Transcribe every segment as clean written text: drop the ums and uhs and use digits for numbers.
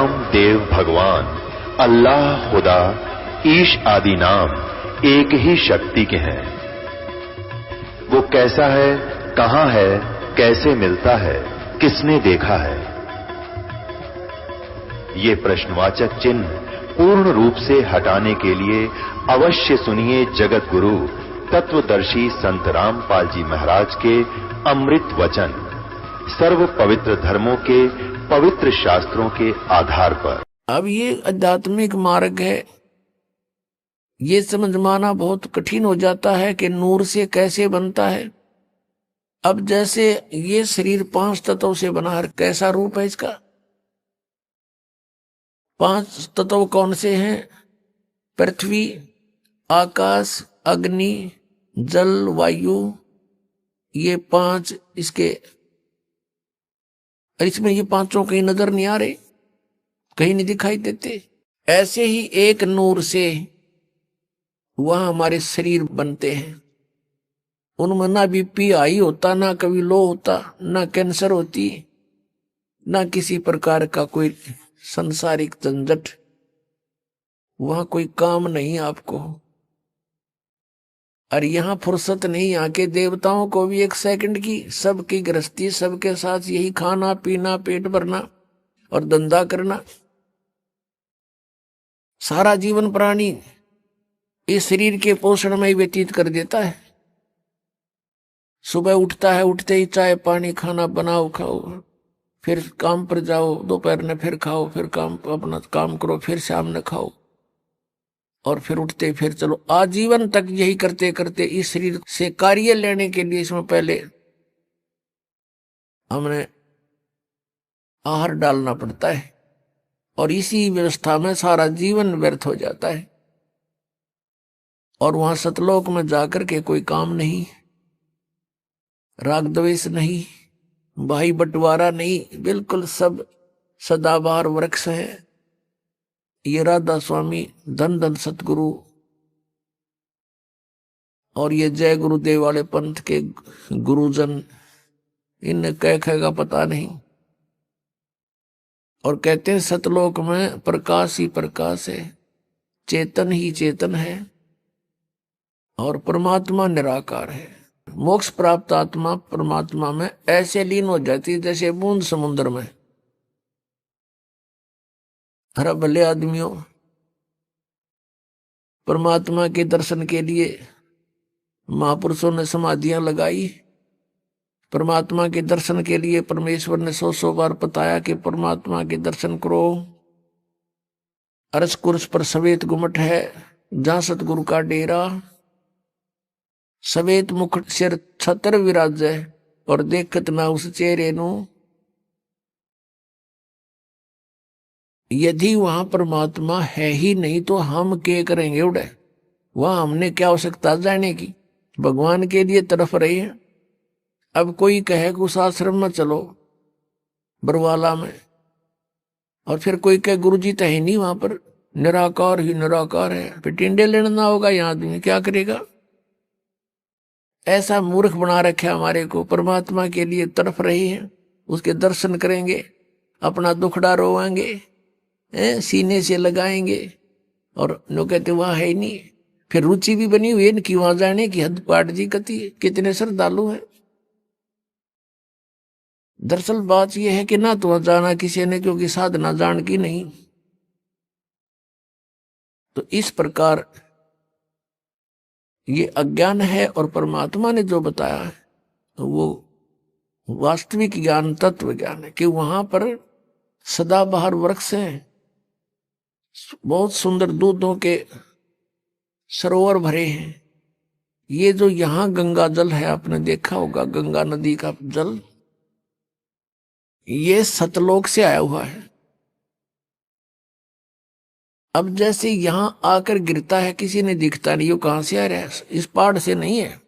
राम देव भगवान अल्लाह खुदा ईश आदि नाम एक ही शक्ति के हैं। वो कैसा है, कहां है, कैसे मिलता है, किसने देखा है? ये प्रश्नवाचक चिन्ह पूर्ण रूप से हटाने के लिए अवश्य सुनिए जगत गुरु तत्वदर्शी संत रामपाल जी महाराज के अमृत वचन, सर्व पवित्र धर्मों के पवित्र शास्त्रों के आधार पर। अब ये आध्यात्मिक मार्ग है, ये समझ माना बहुत कठिन हो जाता है कि नूर से कैसे बनता है। अब जैसे ये शरीर 5 तत्वों से बना है, कैसा रूप है इसका? 5 तत्व कौन से हैं? पृथ्वी, आकाश, अग्नि, जल, वायु, ये 5 इसके। इसमें ये 5 कहीं नजर नहीं आ रहे, कहीं नहीं दिखाई देते। ऐसे ही एक नूर से वहां हमारे शरीर बनते हैं। उनमें ना बीपी हाई होता, ना कभी लो होता, ना कैंसर होती, ना किसी प्रकार का कोई संसारिक झंझट। वहां कोई काम नहीं आपको। और यहां फुर्सत नहीं, यहाँ के देवताओं को भी 1 सेकंड की, सबकी गृहस्थी, सबके साथ यही खाना पीना, पेट भरना और धंधा करना। सारा जीवन प्राणी इस शरीर के पोषण में ही व्यतीत कर देता है। सुबह उठता है, उठते ही चाय पानी खाना बनाओ खाओ, फिर काम पर जाओ, दोपहर में फिर खाओ, फिर काम अपना काम करो, फिर शाम में खाओ, और फिर उठते फिर चलो। आजीवन तक यही करते करते इस शरीर से कार्य लेने के लिए इसमें पहले हमने आहार डालना पड़ता है, और इसी व्यवस्था में सारा जीवन व्यर्थ हो जाता है। और वहां सतलोक में जाकर के कोई काम नहीं, राग द्वेष नहीं, भाई बंटवारा नहीं, बिल्कुल सब सदाबहार वृक्ष है। ये राधा स्वामी, धन धन सतगुरु और ये जय गुरुदेव वाले पंथ के गुरुजन, इन्हें कह कहेगा पता नहीं। और कहते हैं सतलोक में प्रकाश ही प्रकाश है, चेतन ही चेतन है, और परमात्मा निराकार है। मोक्ष प्राप्त आत्मा परमात्मा में ऐसे लीन हो जाती जैसे बूंद समुद्र में। हर भले आदमियों, परमात्मा के दर्शन के लिए महापुरुषों ने समाधियां लगाई। परमात्मा के दर्शन के लिए परमेश्वर ने 100 बार बताया कि परमात्मा के दर्शन करो। अरस कुर्स पर सवेत गुमट है, जहां सतगुरु का डेरा। सवेत मुकुट सिर छतर विराज है, और देखत ना उस चेहरे नु। यदि वहां परमात्मा है ही नहीं तो हम क्या करेंगे उड़े? वहां हमने क्या आवश्यकता जाने की? भगवान के लिए तरफ रहे हैं। अब कोई कहे कि उस आश्रम में चलो बरवाला में, और फिर कोई कहे गुरु जी तो है नहीं वहां पर, निराकार ही निराकार है, फिर टिंडे लेना होगा, यहाँ आदमी क्या करेगा? ऐसा मूर्ख बना रखा हमारे को। परमात्मा के लिए तरफ रहे हैं, उसके दर्शन करेंगे, अपना दुखड़ा रोवाएंगे, सीने से लगाएंगे, और लोग कहते वहां है ही नहीं। फिर रुचि भी बनी हुई है कि वहां जाने की, हद पाट जी कती कितने श्रद्धालु है। दरअसल बात यह है कि ना तो वहां जाना किसी ने, क्योंकि साधना जान की नहीं। तो इस प्रकार ये अज्ञान है, और परमात्मा ने जो बताया है वो वास्तविक ज्ञान, तत्व ज्ञान है कि वहां पर सदाबहार वृक्ष हैं, बहुत सुंदर दूधों के सरोवर भरे हैं। ये जो यहां गंगा जल है, आपने देखा होगा गंगा नदी का जल, ये सतलोक से आया हुआ है। अब जैसे यहां आकर गिरता है, किसी ने दिखता नहीं, वो कहां से आ रहा है? इस पहाड़ से नहीं है।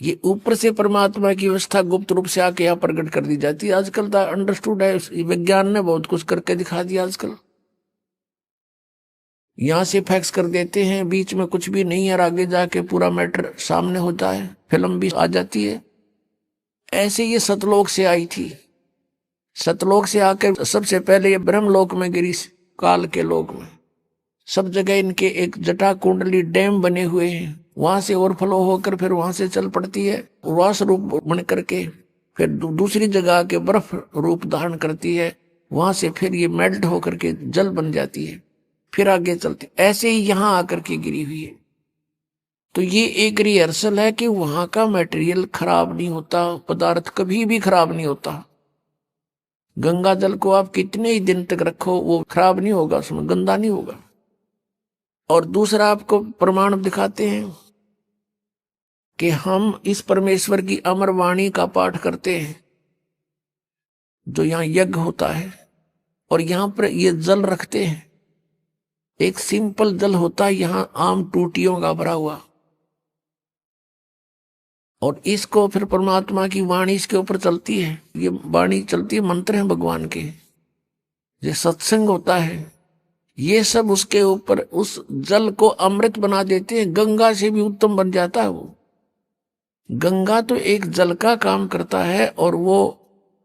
ये ऊपर से परमात्मा की व्यवस्था गुप्त रूप से आके यहाँ प्रकट कर दी जाती है। आजकल तो अंडरस्टूड है, विज्ञान ने बहुत कुछ करके दिखा दिया। आजकल यहां से फैक्स कर देते हैं, बीच में कुछ भी नहीं है, और आगे जाके पूरा मैटर सामने होता है, फिल्म भी आ जाती है। ऐसे ये सतलोक से आई थी, सतलोक से आकर सबसे पहले ये ब्रह्मलोक में गिरी, काल के लोक में। सब जगह इनके एक जटा कुंडली डैम बने हुए हैं, वहां से ओवरफ्लो होकर फिर वहां से चल पड़ती है, उर्वास रूप बन करके फिर दूसरी जगह के बर्फ रूप धारण करती है, वहां से फिर ये मेल्ट होकर के जल बन जाती है, फिर आगे चलती। ऐसे ही यहां आकर के गिरी हुई है। तो ये एक रिहर्सल है कि वहां का मटेरियल खराब नहीं होता, पदार्थ कभी भी खराब नहीं होता। गंगा जल को आप कितने ही दिन तक रखो वो खराब नहीं होगा, उसमें गंदा नहीं होगा। और दूसरा आपको प्रमाण दिखाते हैं कि हम इस परमेश्वर की अमर वाणी का पाठ करते हैं, जो यहाँ यज्ञ होता है, और यहाँ पर ये जल रखते हैं। एक सिंपल जल होता है यहाँ आम टूटियों का भरा हुआ, और इसको फिर परमात्मा की वाणी इसके ऊपर चलती है। ये वाणी चलती है, मंत्र है भगवान के, ये सत्संग होता है, ये सब उसके ऊपर उस जल को अमृत बना देते हैं। गंगा से भी उत्तम बन जाता है वो। गंगा तो एक जल का काम करता है और वो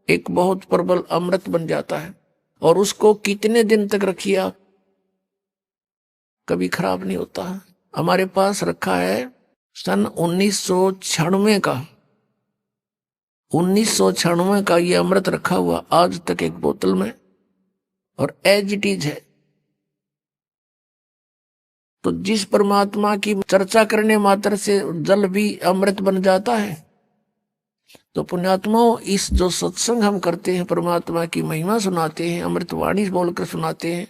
एक बहुत प्रबल अमृत बन जाता है। और उसको कितने दिन तक रखिए आप, कभी खराब नहीं होता। हमारे पास रखा है सन 1996 का, 1996 का ये अमृत रखा हुआ आज तक एक बोतल में, और एज इट इज है। तो जिस परमात्मा की चर्चा करने मात्र से जल भी अमृत बन जाता है, तो पुण्यात्माओं इस जो सत्संग हम करते हैं, परमात्मा की महिमा सुनाते हैं, अमृतवाणी बोलकर सुनाते हैं,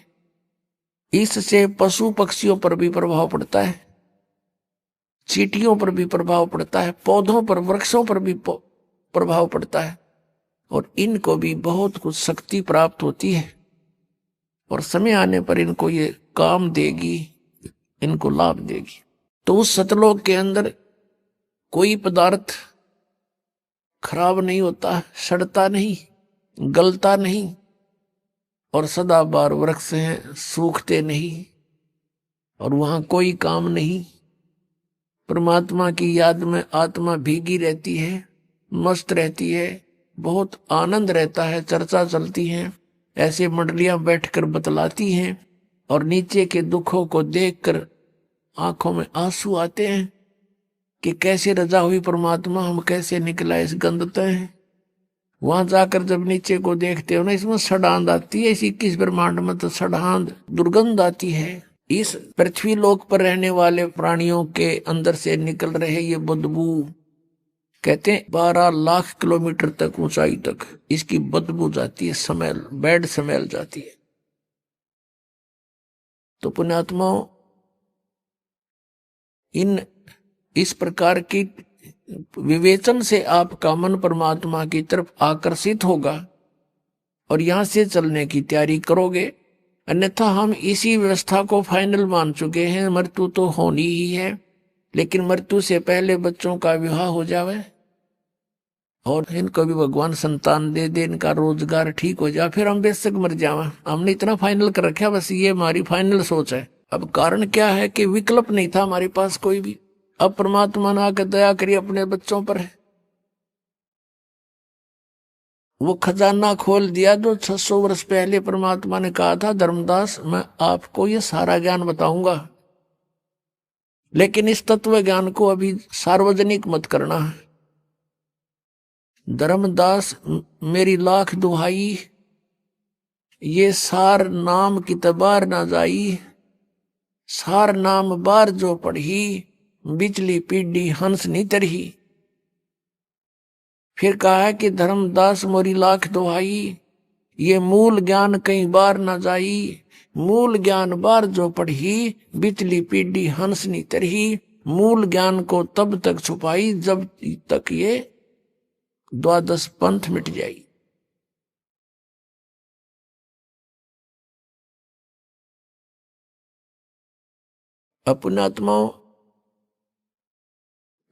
इससे पशु पक्षियों पर भी प्रभाव पड़ता है, चींटियों पर भी प्रभाव पड़ता है, पौधों पर, वृक्षों पर भी प्रभाव पड़ता है, और इनको भी बहुत कुछ शक्ति प्राप्त होती है, और समय आने पर इनको ये काम देगी, इनको लाभ देगी। तो उस सतलोक के अंदर कोई पदार्थ खराब नहीं होता, सड़ता नहीं, गलता नहीं, और सदाबहार वृक्ष हैं, सूखते नहीं, और वहां कोई काम नहीं। परमात्मा की याद में आत्मा भीगी रहती है, मस्त रहती है, बहुत आनंद रहता है, चर्चा चलती है, ऐसे मंडलियां बैठकर बतलाती हैं, और नीचे के दुखों को देखकर आंखों में आंसू आते हैं कि कैसे रजा हुई परमात्मा, हम कैसे निकला इस गंदते हैं। वहां जाकर जब नीचे को देखते हो ना, इसमें सड़ांध आती है, इस 21 ब्रह्मांड में तो सड़ांध दुर्गंध आती है। इस पृथ्वी लोक पर रहने वाले प्राणियों के अंदर से निकल रहे ये बदबू, कहते हैं 12 लाख किलोमीटर तक ऊंचाई तक इसकी बदबू जाती है, स्मेल, बैड स्मेल जाती है। तो पुण्यात्माओं, इस प्रकार की विवेचन से आपका मन परमात्मा की तरफ आकर्षित होगा और यहां से चलने की तैयारी करोगे। अन्यथा हम इसी व्यवस्था को फाइनल मान चुके हैं, मृत्यु तो होनी ही है, लेकिन मृत्यु से पहले बच्चों का विवाह हो जावे और इनको भी भगवान संतान दे दे, इनका रोजगार ठीक हो जाए, फिर हम बेशक मर जावा। हमने इतना फाइनल कर रखा, बस ये हमारी फाइनल सोच है। अब कारण क्या है कि विकल्प नहीं था हमारे पास कोई भी। अब परमात्मा ने आकर दया करी अपने बच्चों पर, वो खजाना खोल दिया जो 600 वर्ष पहले परमात्मा ने कहा था, धर्मदास मैं आपको ये सारा ज्ञान बताऊंगा, लेकिन इस तत्व ज्ञान को अभी सार्वजनिक मत करना है। धर्मदास मेरी लाख दुहाई, ये सार नाम की तबार ना जाई, सार नाम बार जो पढ़ी, बिचली पीढ़ी हंस नहीं तरही। फिर कहा है कि धर्मदास मोरी लाख दुहाई, ये मूल ज्ञान कई बार ना जाई, मूल ज्ञान बार जो पढ़ी, बिचली पीढ़ी हंस नहीं तरही। मूल ज्ञान को तब तक छुपाई जब तक ये द्वादश पंथ मिट जाई। अपने आत्माओं,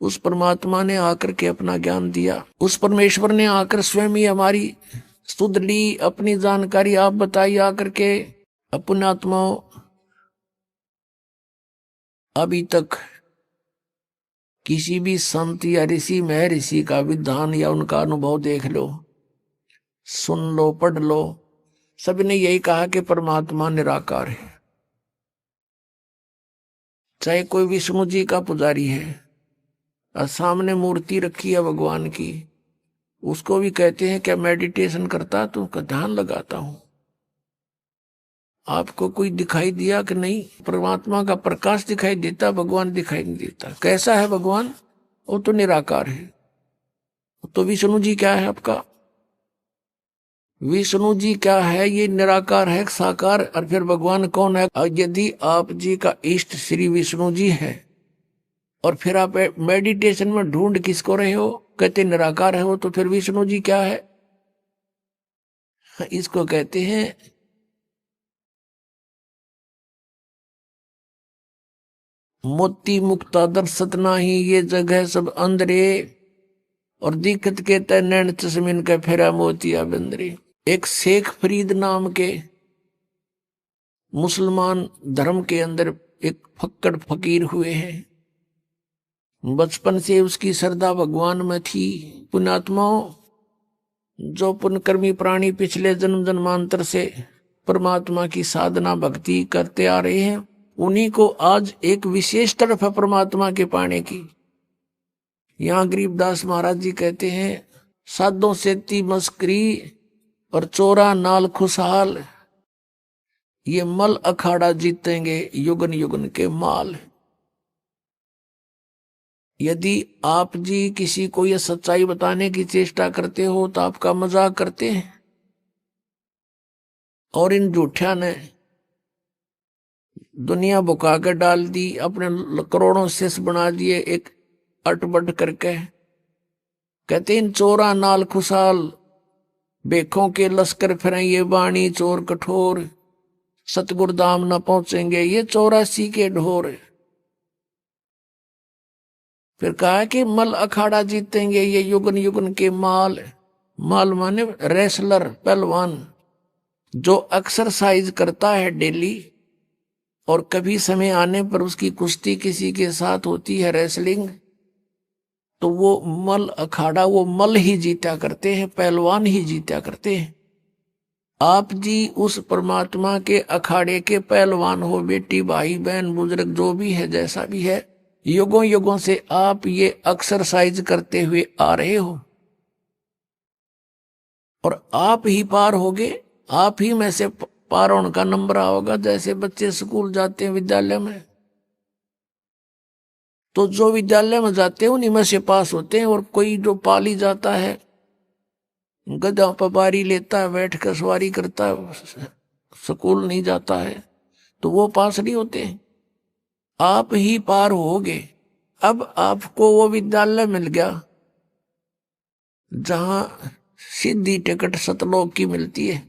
उस परमात्मा ने आकर के अपना ज्ञान दिया, उस परमेश्वर ने आकर स्वयं ही हमारी सुध ली, अपनी जानकारी आप बताई आकर के। अपने आत्माओं, अभी तक किसी भी संत या ऋषि महर्षि का विधान या उनका अनुभव देख लो, सुन लो, पढ़ लो, सभी ने यही कहा कि परमात्मा निराकार है। चाहे कोई विष्णु जी का पुजारी है और सामने मूर्ति रखी है भगवान की, उसको भी कहते हैं क्या मेडिटेशन करता, तो ध्यान लगाता हूं। आपको कोई दिखाई दिया कि नहीं? परमात्मा का प्रकाश दिखाई देता, भगवान दिखाई नहीं देता। कैसा है भगवान? वो तो निराकार है। तो विष्णु जी क्या है आपका? विष्णु जी क्या है? ये निराकार है, साकार। और फिर भगवान कौन है? यदि आप जी का इष्ट श्री विष्णु जी है और फिर आप मेडिटेशन में ढूंढ किसको रहे हो, कहते निराकार है हो, तो फिर विष्णु जी क्या है? इसको कहते हैं मोती मुक्ता दर्शत नाही, ये जगह सब अंदरे, और दिक्कत के तय नैन चश्मिन का फेरा मोतिया बंदरे। एक शेख फरीद नाम के मुसलमान धर्म के अंदर एक फक्कड़ फकीर हुए हैं। बचपन से उसकी श्रद्धा भगवान में थी। पुण्यात्माओं, जो पुण्यकर्मी प्राणी पिछले जन्म जन्मांतर से परमात्मा की साधना भक्ति करते आ रहे हैं, उन्हीं को आज एक विशेष तरफ है परमात्मा के पाने की। यहां गरीबदास महाराज जी कहते हैं, साधों से ती मस्करी और चोरा नाल खुशहाल, ये मल अखाड़ा जीतेंगे युगन युगन के माल। यदि आप जी किसी को यह सच्चाई बताने की चेष्टा करते हो तो आपका मजाक करते हैं, और इन झूठा ने दुनिया बुका कर डाल दी, अपने करोड़ों शिष्य बना दिए एक अटबट करके। कहते इन चोरा नाल खुशहाल, बेखों के लश्कर फिरें ये बाणी चोर कठोर, सतगुर धाम न पहुंचेंगे ये 84 के ढोर। फिर कहा कि मल अखाड़ा जीतेंगे ये युगन युगन के माल। माल माने रेसलर, पहलवान, जो एक्सरसाइज करता है डेली, और कभी समय आने पर उसकी कुश्ती किसी के साथ होती है, रेसलिंग, तो वो मल अखाड़ा, वो मल ही जीता करते हैं, पहलवान ही जीता करते हैं। आप जी उस परमात्मा के अखाड़े के पहलवान हो, बेटी भाई बहन बुजुर्ग जो भी है, जैसा भी है, युगों युगों से आप ये एक्सरसाइज करते हुए आ रहे हो, और आप ही पार होगे, आप ही में से पार होने का नंबर आओगा। जैसे बच्चे स्कूल जाते हैं, विद्यालय में, तो जो विद्यालय में जाते हैं उन्हीं में से पास होते हैं, और कोई जो पाली जाता है, गधा पर बारी लेता है, बैठ कर सवारी करता है, स्कूल नहीं जाता है, तो वो पास नहीं होते हैं। आप ही पार होगे। अब आपको वो विद्यालय मिल गया जहां सीधी टिकट सतलोक की मिलती है,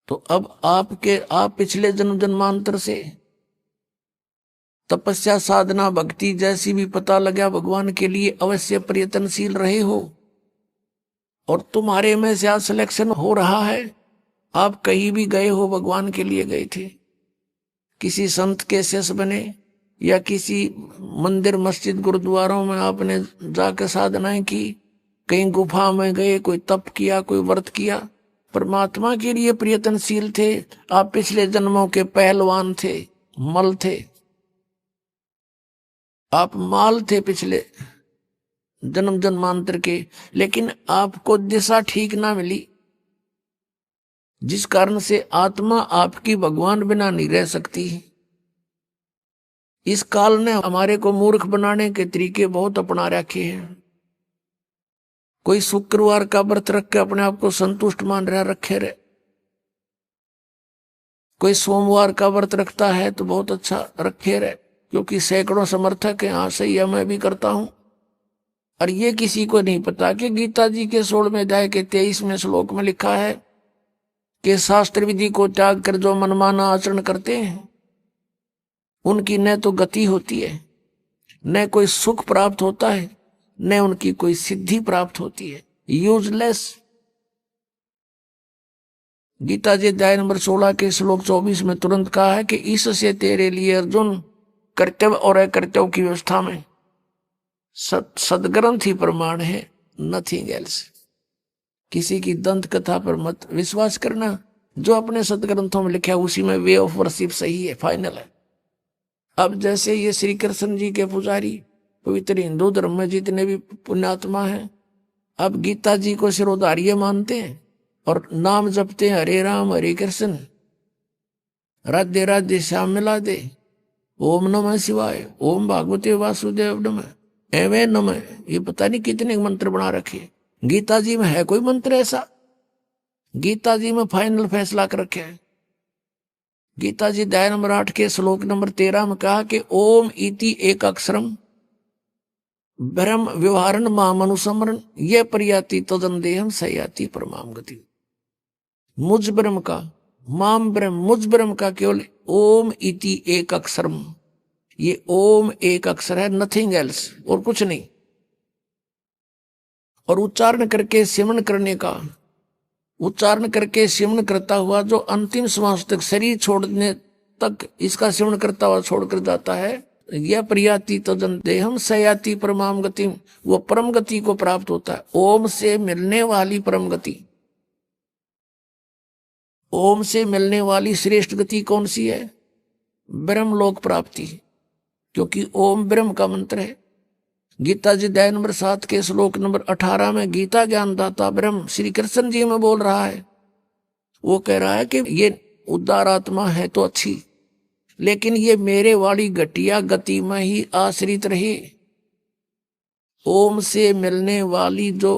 तो अब आप पिछले जन्म जन्मांतर से तपस्या साधना भक्ति जैसी भी पता लगा भगवान के लिए अवश्य प्रयत्नशील रहे हो, और तुम्हारे में से आज सिलेक्शन हो रहा है। आप कहीं भी गए हो, भगवान के लिए गए थे, किसी संत के शिष्य बने, या किसी मंदिर मस्जिद गुरुद्वारों में आपने जाकर साधनाएं की, कहीं गुफा में गए, कोई तप किया, कोई व्रत किया, परमात्मा के लिए प्रयत्नशील थे। आप पिछले जन्मों के पहलवान थे, मल थे, आप माल थे पिछले जन्म जन्मांतर के, लेकिन आपको दिशा ठीक ना मिली, जिस कारण से आत्मा आपकी भगवान बिना नहीं रह सकती। इस काल ने हमारे को मूर्ख बनाने के तरीके बहुत अपना रखे हैं। कोई शुक्रवार का व्रत रख के अपने आप को संतुष्ट मान रहा रखे रहे, कोई सोमवार का व्रत रखता है तो बहुत अच्छा रखे रहे, क्योंकि सैकड़ों समर्थक हैं, हाँ सही है मैं भी करता हूं। और ये किसी को नहीं पता कि गीता जी के 16वें अध्याय के 23वें श्लोक में लिखा है कि शास्त्र विधि को त्याग कर जो मनमाना आचरण करते हैं, उनकी न तो गति होती है, न कोई सुख प्राप्त होता है, न उनकी कोई सिद्धि प्राप्त होती है, यूजलेस। गीता जी अध्याय नंबर 16 के श्लोक 24 में तुरंत कहा है कि इससे तेरे लिए अर्जुन कर्तव्य और अकर्तव्य की व्यवस्था में सदग्रंथ ही प्रमाण है। Nothing else. किसी की दंत कथा पर मत विश्वास करना, जो अपने सदग्रंथों में लिखा है उसी में वे ऑफ वर्शिप सही है, फाइनल है। अब जैसे ये श्री कृष्ण जी के पुजारी पवित्र हिंदू धर्म में जितने भी पुण्यात्मा हैं, अब गीता जी को सिरोधार्य मानते हैं और नाम जपते हैं हरे राम हरे कृष्ण राधे राधे श्याम मिला दे, ओम नमः शिवाय, ओम भागवते वासुदेव नमः, एवं नमः। ये पता नहीं कितने मंत्र बना रखे। गीता जी में है कोई मंत्र ऐसा? गीता जी में फाइनल फैसला कर रखे है। गीता जी अध्याय नंबर 8 के श्लोक नंबर 13 में कहा कि ओम इति एक अक्षरम ब्रह्म व्यवहारण माम अनुसमरण ये परियाति तदंदेहम सयाति परमाम गति। मुझ ब्रह्म का, माम ब्रह्म, मुझ ब्रह्म का केवल ओम इति एक अक्षरम, ये ओम एक अक्षर है, नथिंग एल्स, और कुछ नहीं। और उच्चारण करके सिमरण करने का, उच्चारण करके सिमरण करता हुआ जो अंतिम श्वास तक, शरीर छोड़ने तक इसका सिमरण करता हुआ छोड़कर जाता है, यह प्रियाति तदन देहम सयाति परमाम गति, वो परम गति को प्राप्त होता है। ओम से मिलने वाली परम गति, ओम से मिलने वाली श्रेष्ठ गति कौन सी है? ब्रह्म लोक प्राप्ति, क्योंकि ओम ब्रह्म का मंत्र है। गीता जी अध्याय नंबर 7 के श्लोक नंबर 18 में गीता ज्ञानदाता ब्रह्म श्री कृष्ण जी में बोल रहा है। वो कह रहा है कि ये उदार आत्मा है तो अच्छी, लेकिन ये मेरे वाली घटिया गति में ही आश्रित रहे। ओम से मिलने वाली जो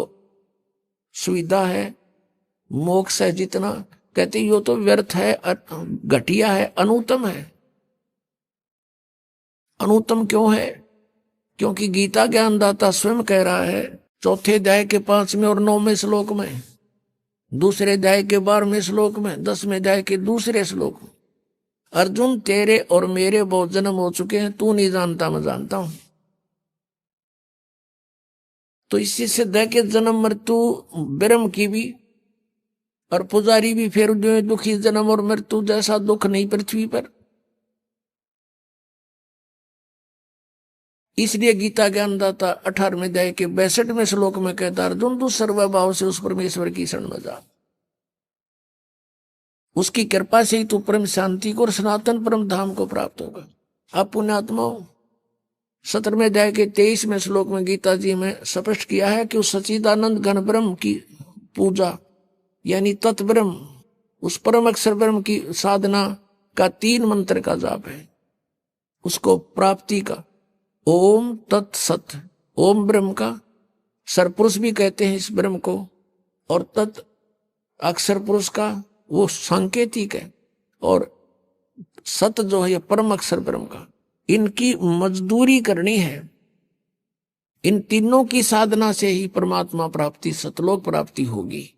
सुविधा है, मोक्ष है, जितना कहते यो तो व्यर्थ है, घटिया है, अनुत्तम है। अनुत्तम क्यों है? क्योंकि गीता ज्ञानदाता स्वयं कह रहा है चौथे अध्याय के 5वें और 9वें श्लोक में, दूसरे अध्याय के 12वें श्लोक में, 10वें अध्याय के दूसरे श्लोक में, अर्जुन तेरे और मेरे बहुत जन्म हो चुके हैं, तू नहीं जानता मैं जानता हूं। तो इसी से दह के जन्म मृत्यु ब्रह्म की भी और पुजारी भी फिर जो दुखी, जन्म और मृत्यु जैसा दुख नहीं पृथ्वी पर। इसलिए गीता ज्ञानदाता 18वें अध्याय के 62वें श्लोक में कहता अर्जुन तू सर्वभाव से उस परमेश्वर की शरण में जा, उसकी कृपा से ही तू परम शांति को और सनातन परम धाम को प्राप्त होगा। अब पुण्यात्माओं 17वें अध्याय के 23वें श्लोक में गीता जी में स्पष्ट किया है कि उस सच्चिदानंद घन ब्रह्म की पूजा यानी तत्ब्रह्म, उस परम अक्षर ब्रह्म की साधना का 3 मंत्र का जाप है, उसको प्राप्ति का। ओम तत्सत, ओम ब्रह्म का सरपुरुष भी कहते हैं इस ब्रह्म को, और तत् अक्षर पुरुष का वो सांकेतिक है, और सत जो है परम अक्षर ब्रह्म का। इनकी मजदूरी करनी है। इन तीनों की साधना से ही परमात्मा प्राप्ति, सतलोक प्राप्ति होगी।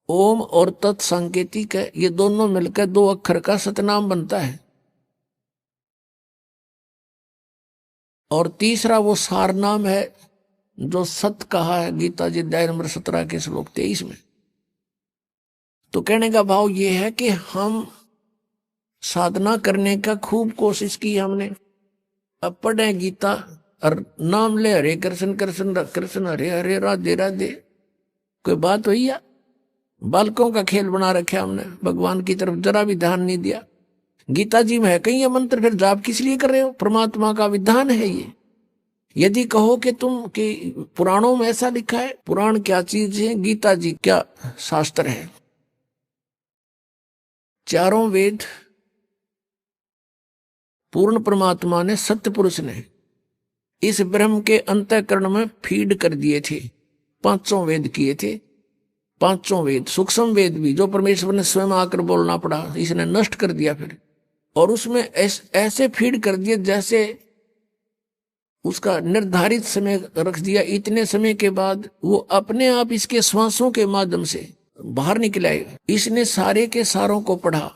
ओम और तत् सांकेतिक है, ये दोनों मिलकर 2 अक्षर का सतनाम बनता है। और तीसरा वो सार नाम है जो सत कहा है गीता जी अध्याय नंबर 17 के श्लोक 23 में। तो कहने का भाव ये है कि हम साधना करने का खूब कोशिश की हमने, अब पढ़े गीता और नाम ले हरे कृष्ण कृष्ण कृष्ण हरे हरे राधे राधे, कोई बात हुई या? बालकों का खेल बना रखे हमने, भगवान की तरफ जरा भी ध्यान नहीं दिया। गीता जी में है कहीं ये मंत्र, फिर जाप किस लिए कर रहे हो? परमात्मा का विधान है ये। यदि कहो कि तुम कि पुराणों में ऐसा लिखा है, पुराण क्या चीज है, गीता जी क्या शास्त्र है? चारों वेद पूर्ण परमात्मा ने, सत्य पुरुष ने इस ब्रह्म के अंतःकरण में फीड कर दिए थे। 5 वेद किए थे, 5 वेद, सूक्ष्म वेद भी जो परमेश्वर ने स्वयं आकर बोलना पड़ा, इसने नष्ट कर दिया फिर, और उसमें ऐसे फीड कर दिए जैसे उसका निर्धारित समय रख दिया। इतने समय के बाद वो अपने आप इसके श्वासों के माध्यम से बाहर निकल आए। इसने सारे के सारों को पढ़ा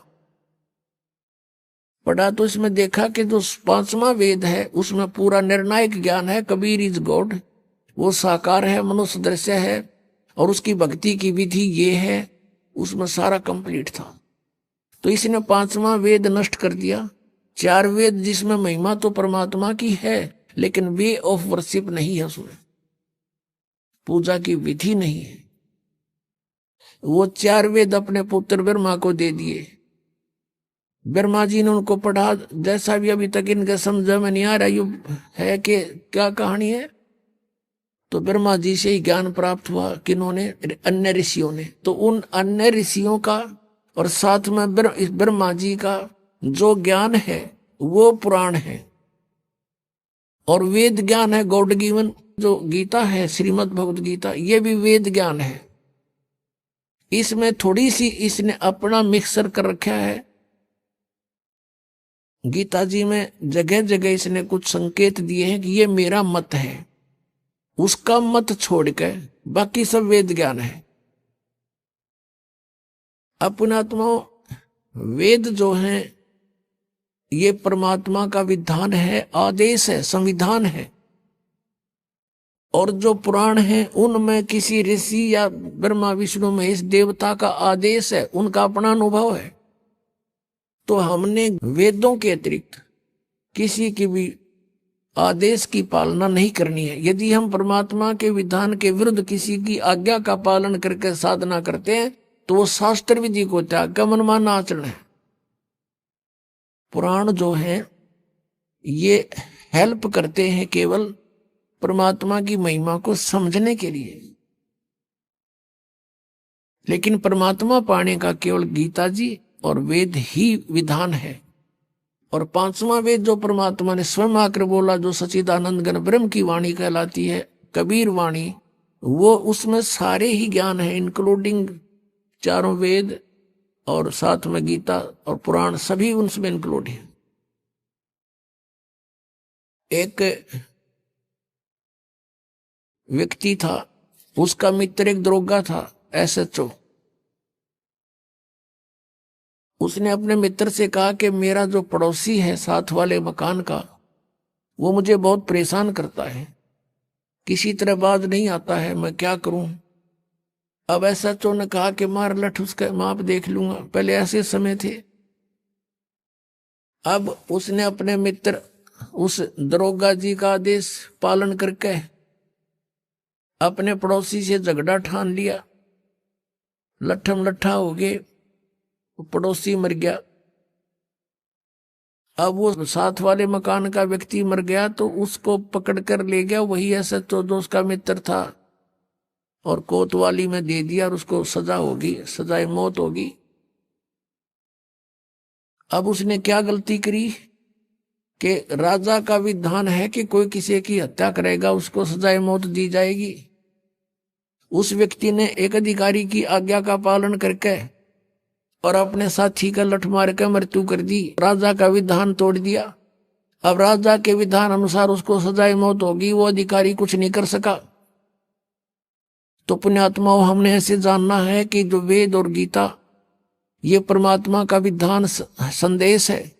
तो इसमें देखा कि जो 5वां वेद है उसमें पूरा निर्णायक ज्ञान है, कबीर इज गॉड, वो साकार है, मनुष्य दृश्य है, और उसकी भक्ति की विधि ये है, उसमें सारा कंप्लीट था। तो इसने 5वां वेद नष्ट कर दिया। 4 वेद जिसमें महिमा तो परमात्मा की है, लेकिन वे ऑफ वर्शिप नहीं है उसमें। पूजा की विधि नहीं है। वो 4 वेद अपने पुत्र ब्रह्मा को दे दिए। ब्रह्मा जी ने उनको पढ़ा, जैसा भी अभी तक इनके समझ में नहीं आ रहा ये है कि क्या कहानी है। तो ब्रह्मा जी से ही ज्ञान प्राप्त हुआ, किन्होंने? अन्य ऋषियों ने। तो उन अन्य ऋषियों का और साथ में ब्रह्मा जी का जो ज्ञान है वो पुराण है, और वेद ज्ञान है गॉड गिवन। जो गीता है, श्रीमद् भगवत गीता, ये भी वेद ज्ञान है। इसमें थोड़ी सी इसने अपना मिक्सर कर रखा है। गीता जी में जगह जगह इसने कुछ संकेत दिए हैं कि ये मेरा मत है, उसका मत छोड़कर बाकी सब वेद ज्ञान है। अपनात्मा वेद जो है ये परमात्मा का विधान है, आदेश है, संविधान है। और जो पुराण है उनमें किसी ऋषि या ब्रह्मा विष्णु महेश देवता का आदेश है, उनका अपना अनुभव है। तो हमने वेदों के अतिरिक्त किसी की भी आदेश की पालना नहीं करनी है। यदि हम परमात्मा के विधान के विरुद्ध किसी की आज्ञा का पालन करके साधना करते हैं तो वो शास्त्र विधि को त्याग कर मनमाना आचरण है। पुराण जो है ये हेल्प करते हैं केवल परमात्मा की महिमा को समझने के लिए, लेकिन परमात्मा पाने का केवल गीता जी और वेद ही विधान है। और 5वां वेद जो परमात्मा ने स्वयं आकर बोला, जो सच्चिदानंद घन ब्रह्म की वाणी कहलाती है, कबीर वाणी, वो उसमें सारे ही ज्ञान है, इंक्लूडिंग 4 वेद और साथ में गीता और पुराण, सभी उनमें इंक्लूड है। एक व्यक्ति था, उसका मित्र एक दरोगा था, SHO। उसने अपने मित्र से कहा कि मेरा जो पड़ोसी है साथ वाले मकान का, वो मुझे बहुत परेशान करता है, किसी तरह बाज नहीं आता है, मैं क्या करूं? अब SHO ने कहा कि मार लठ, उसका माप देख लूंगा। पहले ऐसे समय थे। अब उसने अपने मित्र उस दरोगा जी का आदेश पालन करके अपने पड़ोसी से झगड़ा ठान लिया। लट्ठम लट्ठा हो गए, पड़ोसी मर गया। अब वो साथ वाले मकान का व्यक्ति मर गया तो उसको पकड़ कर ले गया वही SHO जो उसका मित्र था, और कोतवाली में दे दिया और उसको सजा होगी, सजाए मौत होगी। अब उसने क्या गलती करी कि राजा का विधान है कि कोई किसी की हत्या करेगा उसको सजाए मौत दी जाएगी। उस व्यक्ति ने एक अधिकारी की आज्ञा का पालन करके और अपने साथी का लठ मार कर मृत्यु कर दी, राजा का विधान तोड़ दिया। अब राजा के विधान अनुसार उसको सजाए मौत होगी, वो अधिकारी कुछ नहीं कर सका। तो पुण्यात्माओं, हमने ऐसे जानना है कि जो वेद और गीता ये परमात्मा का विधान संदेश है,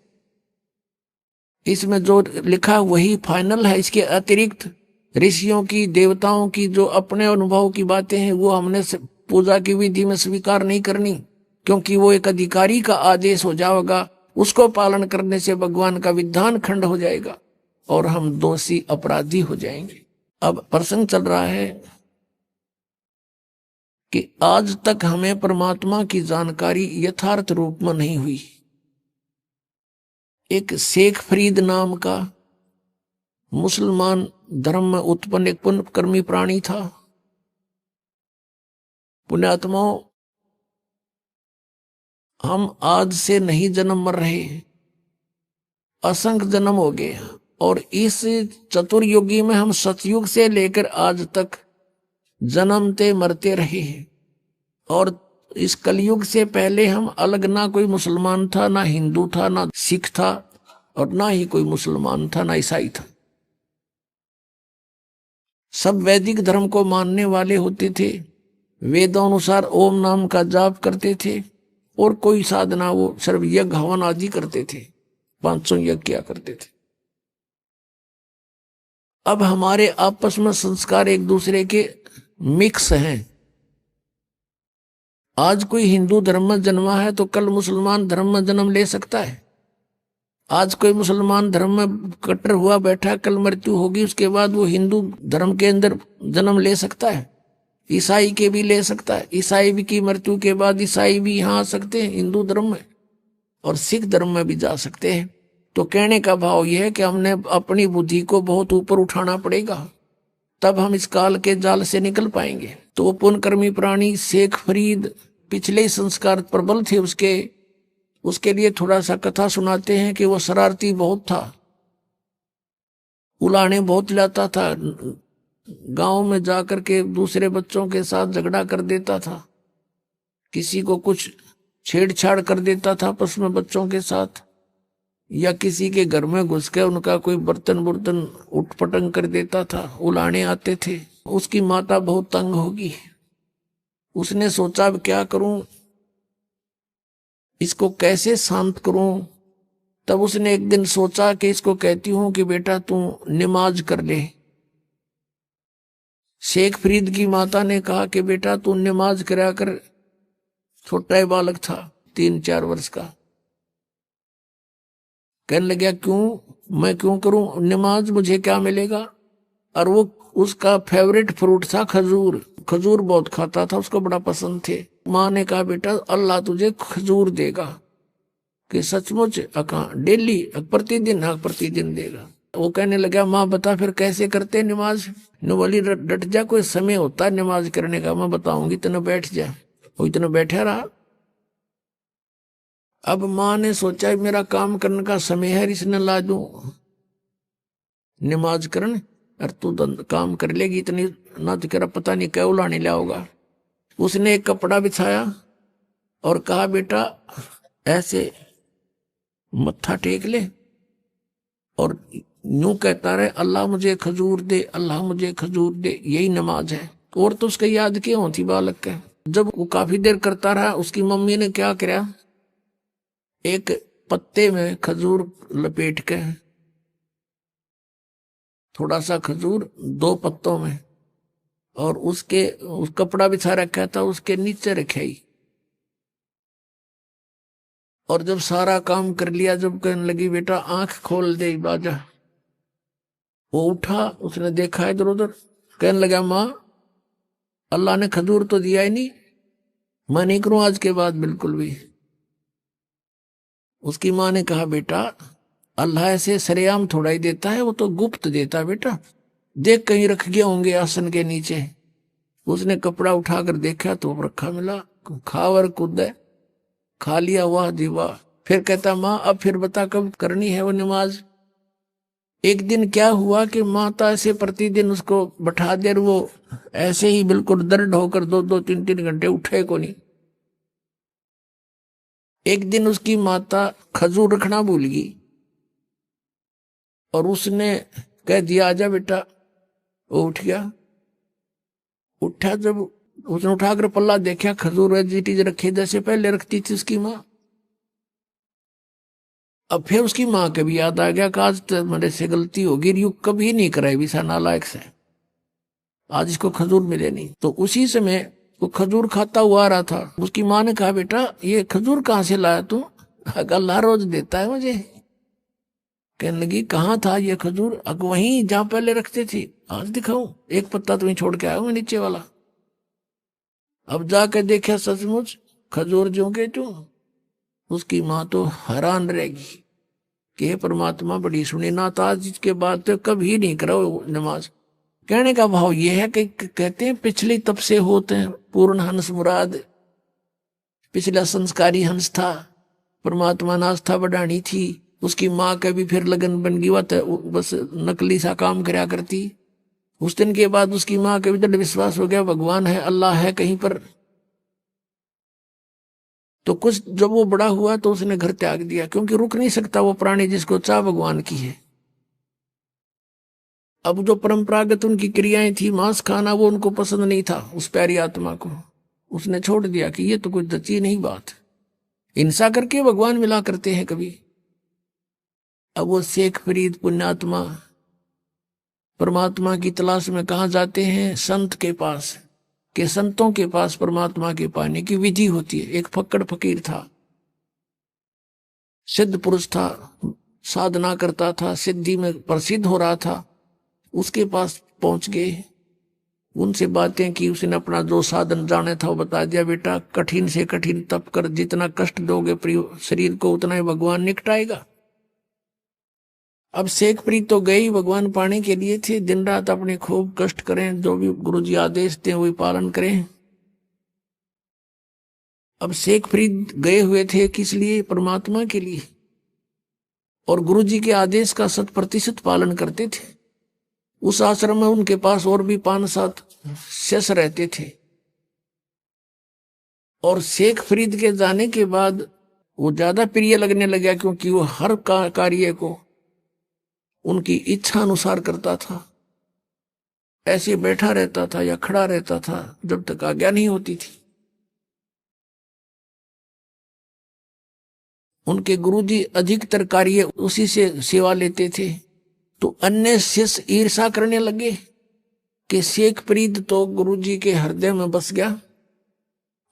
इसमें जो लिखा वही फाइनल है। इसके अतिरिक्त ऋषियों की, देवताओं की जो अपने अनुभव की बातें हैं वो हमने पूजा की विधि में स्वीकार नहीं करनी, क्योंकि वो एक अधिकारी का आदेश हो जाएगा। उसको पालन करने से भगवान का विधान खंड हो जाएगा और हम दोषी अपराधी हो जाएंगे। अब प्रसंग चल रहा है कि आज तक हमें परमात्मा की जानकारी यथार्थ रूप में नहीं हुई। एक शेख फरीद नाम का मुसलमान धर्म में उत्पन्न एक पुण्यकर्मी प्राणी था। पुण्यात्माओं, हम आज से नहीं जन्म मर रहे, असंख्य जन्म हो गए, और इस चतुर्युगी में हम सतयुग से लेकर आज तक जन्मते मरते रहे हैं। और इस कलयुग से पहले हम अलग, ना कोई मुसलमान था, ना हिंदू था, ना सिख था, और ना ही कोई मुसलमान था, ना ईसाई था। सब वैदिक धर्म को मानने वाले होते थे, वेदों अनुसार ओम नाम का जाप करते थे, और कोई साधना वो सिर्फ यज्ञ हवन आदि करते थे, 500 यज्ञ किया करते थे। अब हमारे आपस में संस्कार एक दूसरे के मिक्स हैं। आज कोई हिंदू धर्म में जन्मा है तो कल मुसलमान धर्म में जन्म ले सकता है, आज कोई मुसलमान धर्म में कट्टर हुआ बैठा, कल मृत्यु होगी, उसके बाद वो हिंदू धर्म के अंदर जन्म ले सकता है, ईसाई के भी ले सकता है। ईसाई भी की मृत्यु के बाद ईसाई भी यहाँ आ सकते हैं हिंदू धर्म में, और सिख धर्म में भी जा सकते हैं। तो कहने का भाव यह है कि हमने अपनी बुद्धि को बहुत ऊपर उठाना पड़ेगा, तब हम इस काल के जाल से निकल पाएंगे। तो पुण्यकर्मी प्राणी शेख फरीद पिछले ही संस्कार प्रबल थे उसके लिए थोड़ा सा कथा सुनाते हैं कि वो शरारती बहुत था, उलाहने बहुत लाता था, गांव में जाकर के दूसरे बच्चों के साथ झगड़ा कर देता था, किसी को कुछ छेड़छाड़ कर देता था आपस में बच्चों के साथ, या किसी के घर में घुस के उनका कोई बर्तन उठपटंग कर देता था, उलाहने आते थे। उसकी माता बहुत तंग होगी, उसने सोचा अब क्या करूं, इसको कैसे शांत करूं। तब उसने एक दिन सोचा कि इसको कहती हूं कि बेटा तू नमाज कर ले। शेख फरीद की माता ने कहा कि बेटा तू नमाज करा कर। छोटा ही बालक था, 3-4 वर्ष का। कहने लगा क्यों, मैं क्यों करूं नमाज, मुझे क्या मिलेगा। और वो उसका फेवरेट फ्रूट था खजूर, खजूर बहुत खाता था, उसको बड़ा पसंद थे। माँ ने कहा बेटा अल्लाह तुझे खजूर देगा, कि सचमुच डेली प्रतिदिन देगा। वो कहने लगा माँ बता फिर कैसे करते नमाज। नो बोली डट जा, कोई समय होता है नमाज करने का, मैं बताऊंगी, इतना बैठ जा। वो इतना बैठा रहा। अब माँ ने सोचा मेरा काम करने का समय है, इसने ला दूं नमाज करने, और तू काम कर लेगी, इतनी ना तो तेरा पता नहीं क्या उलाने लाओगा। उसने एक कपड़ा बिछाया और कहा बेटा ऐसे मत्था टेक ले और यूं कहता रहे अल्लाह मुझे खजूर दे, अल्लाह मुझे खजूर दे, यही नमाज है। और तो उसका याद क्यों होती बालक के। जब वो काफी देर करता रहा, उसकी मम्मी ने क्या किया, एक पत्ते में खजूर लपेट के, थोड़ा सा खजूर 2 पत्तों में, और उस कपड़ा बिछा रखा था उसके नीचे रखाई। और जब सारा काम कर लिया, जब कहने लगी बेटा आंख खोल दे बाजा, वो उठा, उसने देखा इधर उधर, कहने लगा माँ अल्लाह ने खजूर तो दिया ही नहीं, मैं नहीं करूं आज के बाद बिल्कुल भी। उसकी माँ ने कहा बेटा अल्लाह ऐसे सरेआम थोड़ा ही देता है, वो तो गुप्त देता है बेटा, देख कहीं रख गए होंगे आसन के नीचे। उसने कपड़ा उठाकर देखा तो रखा मिला, खावर कूद खा लिया, वाह जी वाह। फिर कहता माँ अब फिर बता कब करनी है वो नमाज। एक दिन क्या हुआ कि माता ऐसे प्रतिदिन उसको बैठा दे, वो ऐसे ही बिल्कुल दर्द होकर 2-2, 3-3 घंटे उठे को नहीं। एक दिन उसकी माता खजूर रखना भूल गई और उसने कह दिया आजा बेटा। वो उठ गया, उठा, जब उसने उठाकर पल्ला देखा, खजूर वेजिटीज रखे जैसे पहले रखती थी उसकी माँ। अब फिर उसकी माँ के भी याद आ गया कि आज तो मेरे से गलती होगी, यू कभी नहीं कराई विसा नालायक से, आज इसको खजूर मिले नहीं। तो उसी समय वो खजूर खाता हुआ आ रहा था। उसकी माँ ने कहा बेटा ये खजूर कहाँ से लाया तू, अल्लाह रोज देता है मुझे। कहने लगी कहाँ था ये खजूर, वहीं जहां पहले रखते थी, आज दिखाऊं, एक पत्ता तुम्हें छोड़ के आया हूं नीचे वाला। अब जाकर देखा सचमुच खजूर जो के जो। उसकी माँ तो हैरान रहेगी कि परमात्मा बड़ी सुनी ना, तो आज इसके बाद तो कभी नहीं करो नमाज। कहने का भाव यह है कि कहते हैं पिछले तब से होते हैं पूर्ण हंस मुराद, पिछला संस्कारी हंस था, परमात्मा ने आस्था बढ़ानी थी। उसकी माँ का भी फिर लगन बन गई, बस नकली सा काम करया करती। उस दिन के बाद उसकी माँ का भी दृढ़ विश्वास हो गया भगवान है, अल्लाह है कहीं पर। तो कुछ जब वो बड़ा हुआ तो उसने घर त्याग दिया, क्योंकि रुक नहीं सकता वो प्राणी जिसको चाह भगवान की है। अब जो परंपरागत उनकी क्रियाएं थी, मांस खाना, वो उनको पसंद नहीं था उस प्यारी आत्मा को। उसने छोड़ दिया कि ये तो कोई जची नहीं बात, हिंसा करके भगवान मिला करते हैं कभी। अब वो शेख फरीद पुण्यात्मा परमात्मा की तलाश में कहाँ जाते हैं, संत के पास, के संतों के पास परमात्मा के पाने की विधि होती है। एक फक्कड़ फकीर था, सिद्ध पुरुष था, साधना करता था, सिद्धि में प्रसिद्ध हो रहा था, उसके पास पहुंच गए, उनसे बातें की, उसने अपना जो साधन जाने था वो बता दिया। बेटा कठिन से कठिन तप कर, जितना कष्ट दोगे प्रिय शरीर को उतना ही भगवान निकटाएगा। अब शेखप्रीत तो गए ही भगवान पाने के लिए थे, दिन रात अपने खूब कष्ट करें, जो भी गुरुजी आदेश दें वही पालन करें। अब शेखप्रीत गए हुए थे किस लिए? परमात्मा के लिए, और गुरुजी के आदेश का 100% पालन करते थे। उस आश्रम में उनके पास और भी 5-7 शिष्य रहते थे, और शेखप्रीत के जाने के बाद वो ज्यादा प्रिय लगने लगा, क्योंकि वो हर कार्य को उनकी इच्छा अनुसार करता था। ऐसे बैठा रहता था या खड़ा रहता था जब तक आज्ञा नहीं होती थी। उनके गुरुजी अधिकतर कार्य उसी से सेवा लेते थे, तो अन्य शिष्य ईर्षा करने लगे कि शेखप्रीत तो गुरुजी के हृदय में बस गया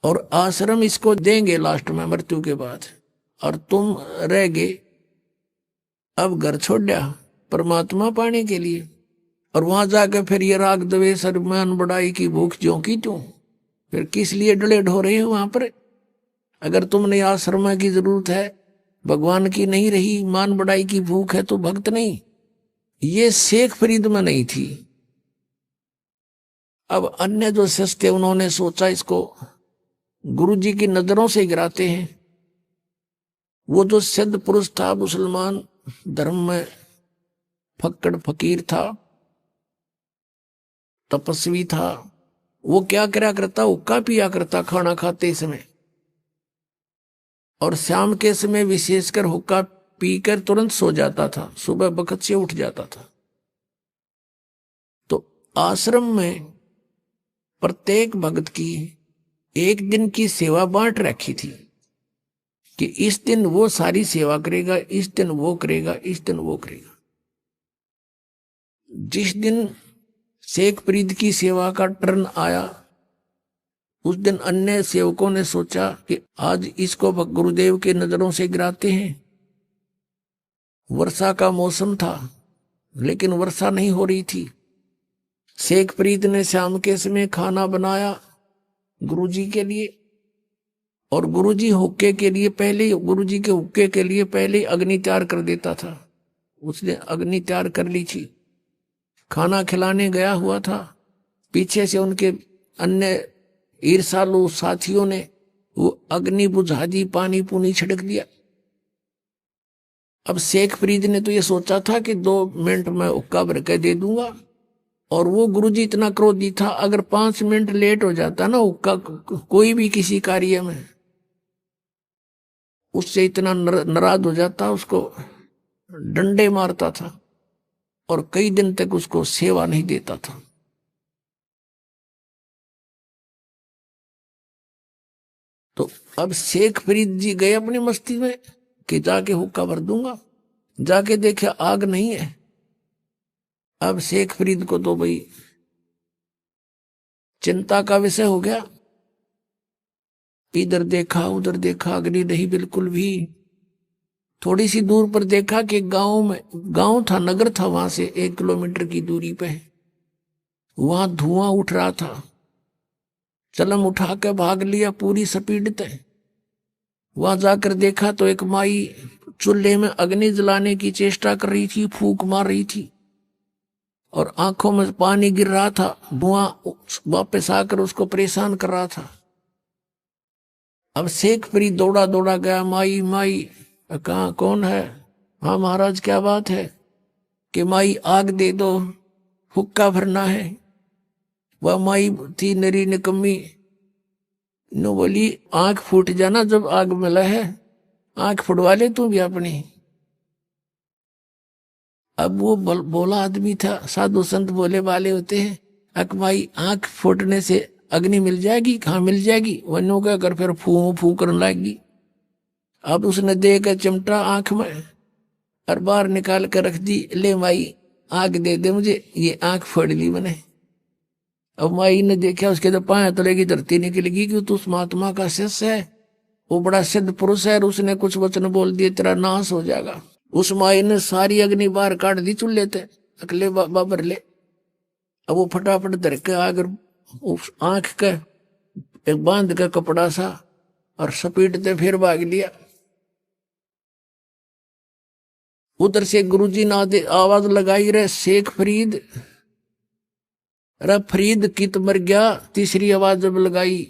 और आश्रम इसको देंगे लास्ट में मृत्यु के बाद, और तुम रह गए, अब घर छोड़ दिया परमात्मा पाने के लिए, और वहां जाकर फिर ये राग द्वेष और मान बढ़ाई की भूख ज्यों की त्यों, फिर किस लिए डले ढो रहे हो वहां पर? अगर तुमने आश्रम की जरूरत है, भगवान की नहीं रही, मान बढ़ाई की भूख है, तो भक्त नहीं। ये शेखप्रीत में नहीं थी। अब अन्य जो शिष्य थे उन्होंने सोचा इसको गुरुजी की नजरों से गिराते हैं। वो जो सिद्ध पुरुष था, मुसलमान धर्म में फक्कड़ फकीर था, तपस्वी था, वो क्या करा करता? हुक्का पिया करता खाना खाते समय, और शाम के समय विशेषकर हुक्का पीकर तुरंत सो जाता था, सुबह वक्त से उठ जाता था। तो आश्रम में प्रत्येक भक्त की एक दिन की सेवा बांट रखी थी कि इस दिन वो सारी सेवा करेगा, इस दिन वो करेगा, इस दिन वो करेगा। जिस दिन शेखप्रीत की सेवा का टर्न आया, उस दिन अन्य सेवकों ने सोचा कि आज इसको गुरुदेव के नजरों से गिराते हैं। वर्षा का मौसम था, लेकिन वर्षा नहीं हो रही थी। शेखप्रीत ने शाम के समय खाना बनाया गुरुजी के लिए, और गुरुजी हुक्के के लिए पहले, गुरुजी के हुक्के के लिए पहले अग्नि तैयार कर देता था। उसने अग्नि तैयार कर ली थी, खाना खिलाने गया हुआ था। पीछे से उनके अन्य ईर्षालु साथियों ने वो अग्नि बुझा दी, पानी पूनी छिड़क दिया। अब शेखप्रीत ने तो ये सोचा था कि 2 मिनट में हुक्का भर के दे दूंगा, और वो गुरुजी इतना क्रोधी था, अगर 5 मिनट लेट हो जाता ना हुक्का कोई भी किसी कार्य में, उससे इतना नाराज हो जाता, उसको डंडे मारता था और कई दिन तक उसको सेवा नहीं देता था। तो अब शेखप्रीत जी गए अपनी मस्ती में कि जाके हुक्का भर दूंगा, जाके देखे आग नहीं है। अब शेखप्रीत को तो भाई चिंता का विषय हो गया, इधर देखा उधर देखा, अग्नि नहीं बिल्कुल भी। थोड़ी सी दूर पर देखा कि गांव था, नगर था, वहां से 1 किलोमीटर की दूरी पे वहां धुआं उठ रहा था। चलम उठा के भाग लिया पूरी स्पीड पे। वहां जाकर देखा तो एक माई चूल्हे में अग्नि जलाने की चेष्टा कर रही थी, फूंक मार रही थी, और आंखों में पानी गिर रहा था। धुआं वापस आकर उसको परेशान कर रहा था। अब शेखप्रीत दौड़ा दौड़ा गया, माई माई, कहाँ कौन है? हाँ महाराज क्या बात है? कि माई आग दे दो, हुक्का भरना है। वह माई थी नरी निकम्मी, नो बोली आंख फूट जाना जब आग मिला है, आंख फुटवा ले तू भी अपनी। अब वो बोला आदमी था, साधु संत बोले वाले होते हैं, अकमाई आंख फूटने से अग्नि मिल जाएगी? कहाँ मिल जाएगी? वनो क्या कर फिर फू फू करने लगेगी। अब उसने देकर चिमटा आंख में और बाहर निकाल कर रख दी, ले माई आग दे दे मुझे, ये आंख फोड़ ली मैंने। अब माई ने देखा, उसके तो पाए तलेगी धरती निकलेगी कि तू उस महात्मा का शिष्य है, वो बड़ा सिद्ध पुरुष है, और उसने कुछ वचन बोल दिए तेरा नाश हो जाएगा। उस माई ने सारी अग्नि बाहर काट दी चूल्हे ते, अकले बाबर ले। अब वो फटाफट धर के आकर उस आंख के एक बांध का कपड़ा सा और सपीटते फिर भाग लिया। उधर से गुरुजी ने आवाज लगाई, रे शेख फरीद, रे फरीद कित मर गया। तीसरी आवाज जब लगाई,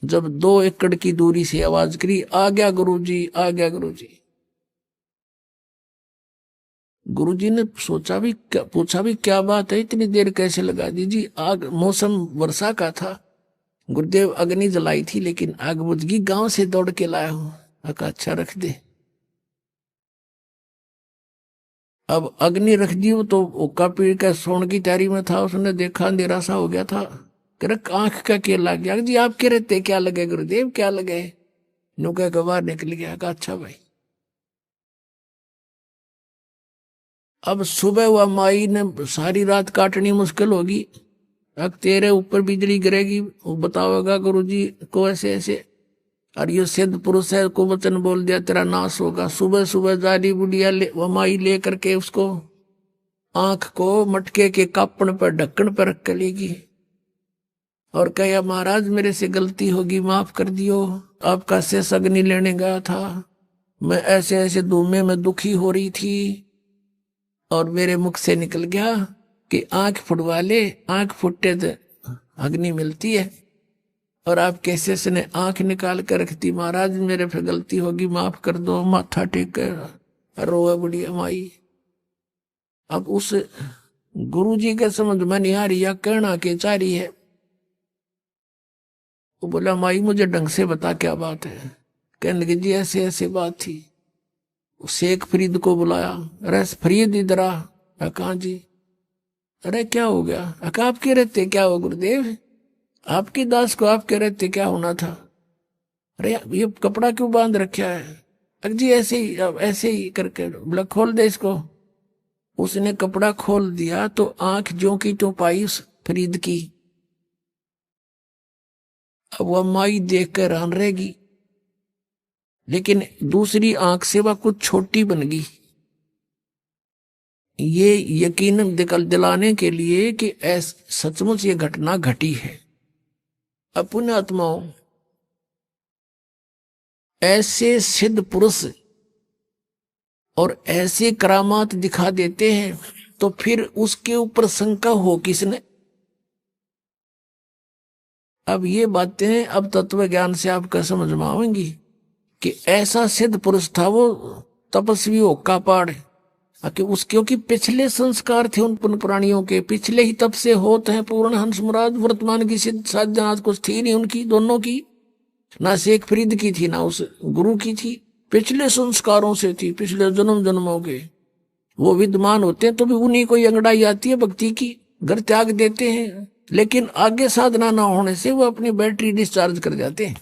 जब 2 एकड़ की दूरी से आवाज करी, आ गया गुरुजी, आ गया गुरुजी। गुरुजी ने सोचा भी, क्या पूछा भी, क्या बात है, इतनी देर कैसे लगा दी जी? आग, मौसम वर्षा का था, गुरुदेव अग्नि जलाई थी लेकिन आग बुझ गई, गांव से दौड़ के लाया हूं। अच्छा रख दे। अब अग्नि रख दी, तो ओका पीड़ का सोने की तैयारी में था, उसने देखा अंधेरा सा हो गया था। आंख का क्या लग गया जी? आपके रहते क्या लगे गुरुदेव, क्या लगे? नुका के बाहर निकल गया। अच्छा भाई। अब सुबह हुआ, माई ने सारी रात काटनी मुश्किल होगी, अब तेरे ऊपर बिजली गिरेगी, वो बताओगा गुरुजी को ऐसे ऐसे, और ये सिद्ध पुरुष है को वचन बोल दिया तेरा नाश होगा। सुबह सुबह जारी बुढ़िया वो माई ले करके उसको आंख को मटके के कापण पर ढक्कन पर रख कर लेगी और कहा, महाराज मेरे से गलती होगी, माफ कर दियो। आपका शेष अग्नि लेने गया था, मैं ऐसे ऐसे धूमे में दुखी हो रही थी और मेरे मुख से निकल गया कि आंख फुटवा ले, आंख फुटते तो अग्नि मिलती है, और आप कैसे से ने आंख निकाल कर रख दी। महाराज मेरे पे गलती होगी, माफ कर दो। माथा टेक कर रोए बुढ़िया माई। अब उस गुरुजी के समझ में नहीं आ रही, या कहना के चाह रही है। वो बोला, माई मुझे ढंग से बता क्या बात है। कहने लगे, जी ऐसे ऐसे बात थी। शेख फरीद को बुलाया, अरे फरीद इधर आ। कहाँ जी? अरे क्या हो गया? आप कह रहते क्या हो गुरुदेव? आपकी दास को आप कह रहते क्या होना था? अरे ये कपड़ा क्यों बांध रखा है? अरे जी ऐसे ही करके, बोला खोल दे इसको। उसने कपड़ा खोल दिया तो आंख ज्यों की त्यों पाई उस फरीद की। अब वह माई देख कर हैरान रहेगी, लेकिन दूसरी आंख से वह कुछ छोटी बन गई। ये यकीन दिलाने के लिए कि सचमुच ये घटना घटी है। अब पुण्य आत्माओं, ऐसे सिद्ध पुरुष और ऐसे करामात दिखा देते हैं तो फिर उसके ऊपर शंका हो किसने? अब ये बातें अब तत्व ज्ञान से आपका समझ में आएंगी कि ऐसा सिद्ध पुरुष था वो तपस्वी हो का पहाड़, क्योंकि पिछले संस्कार थे उन पुराणियों के, पिछले ही तप से होते हैं पूर्ण। हंस मुराद वर्तमान की सिद्ध साधना कुछ थी नहीं उनकी, दोनों की, ना शेख फरीद की थी ना उस गुरु की थी, पिछले संस्कारों से थी, पिछले जन्म जन्मों के। वो विद्यमान होते हैं तो भी उन्हीं को अंगड़ाई आती है भक्ति की, घर त्याग देते हैं, लेकिन आगे साधना ना होने से वो अपनी बैटरी डिस्चार्ज कर जाते हैं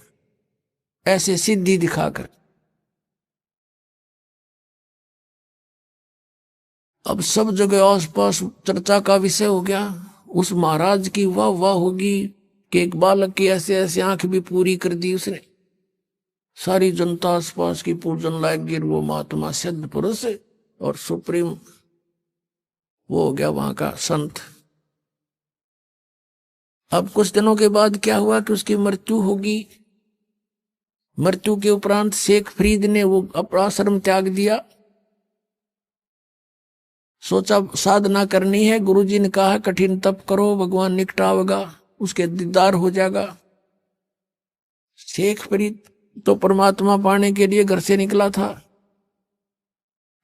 ऐसे सिद्धि दिखाकर। अब सब जगह आसपास चर्चा का विषय हो गया। उस महाराज की वाह वाह होगी कि एक बालक की ऐसे ऐसे आंख भी पूरी कर दी उसने। सारी जनता आसपास की पूजन लायक गिर, वो महात्मा सिद्ध पुरुष और सुप्रीम वो हो गया वहां का संत। अब कुछ दिनों के बाद क्या हुआ कि उसकी मृत्यु होगी। मृत्यु के उपरांत शेख फरीद ने वो अपना आश्रम त्याग दिया। सोचा साधना करनी है, गुरुजी ने कहा कठिन तप करो, भगवान निकटावेगा, उसके दीदार हो जाएगा। शेख फरीद तो परमात्मा पाने के लिए घर से निकला था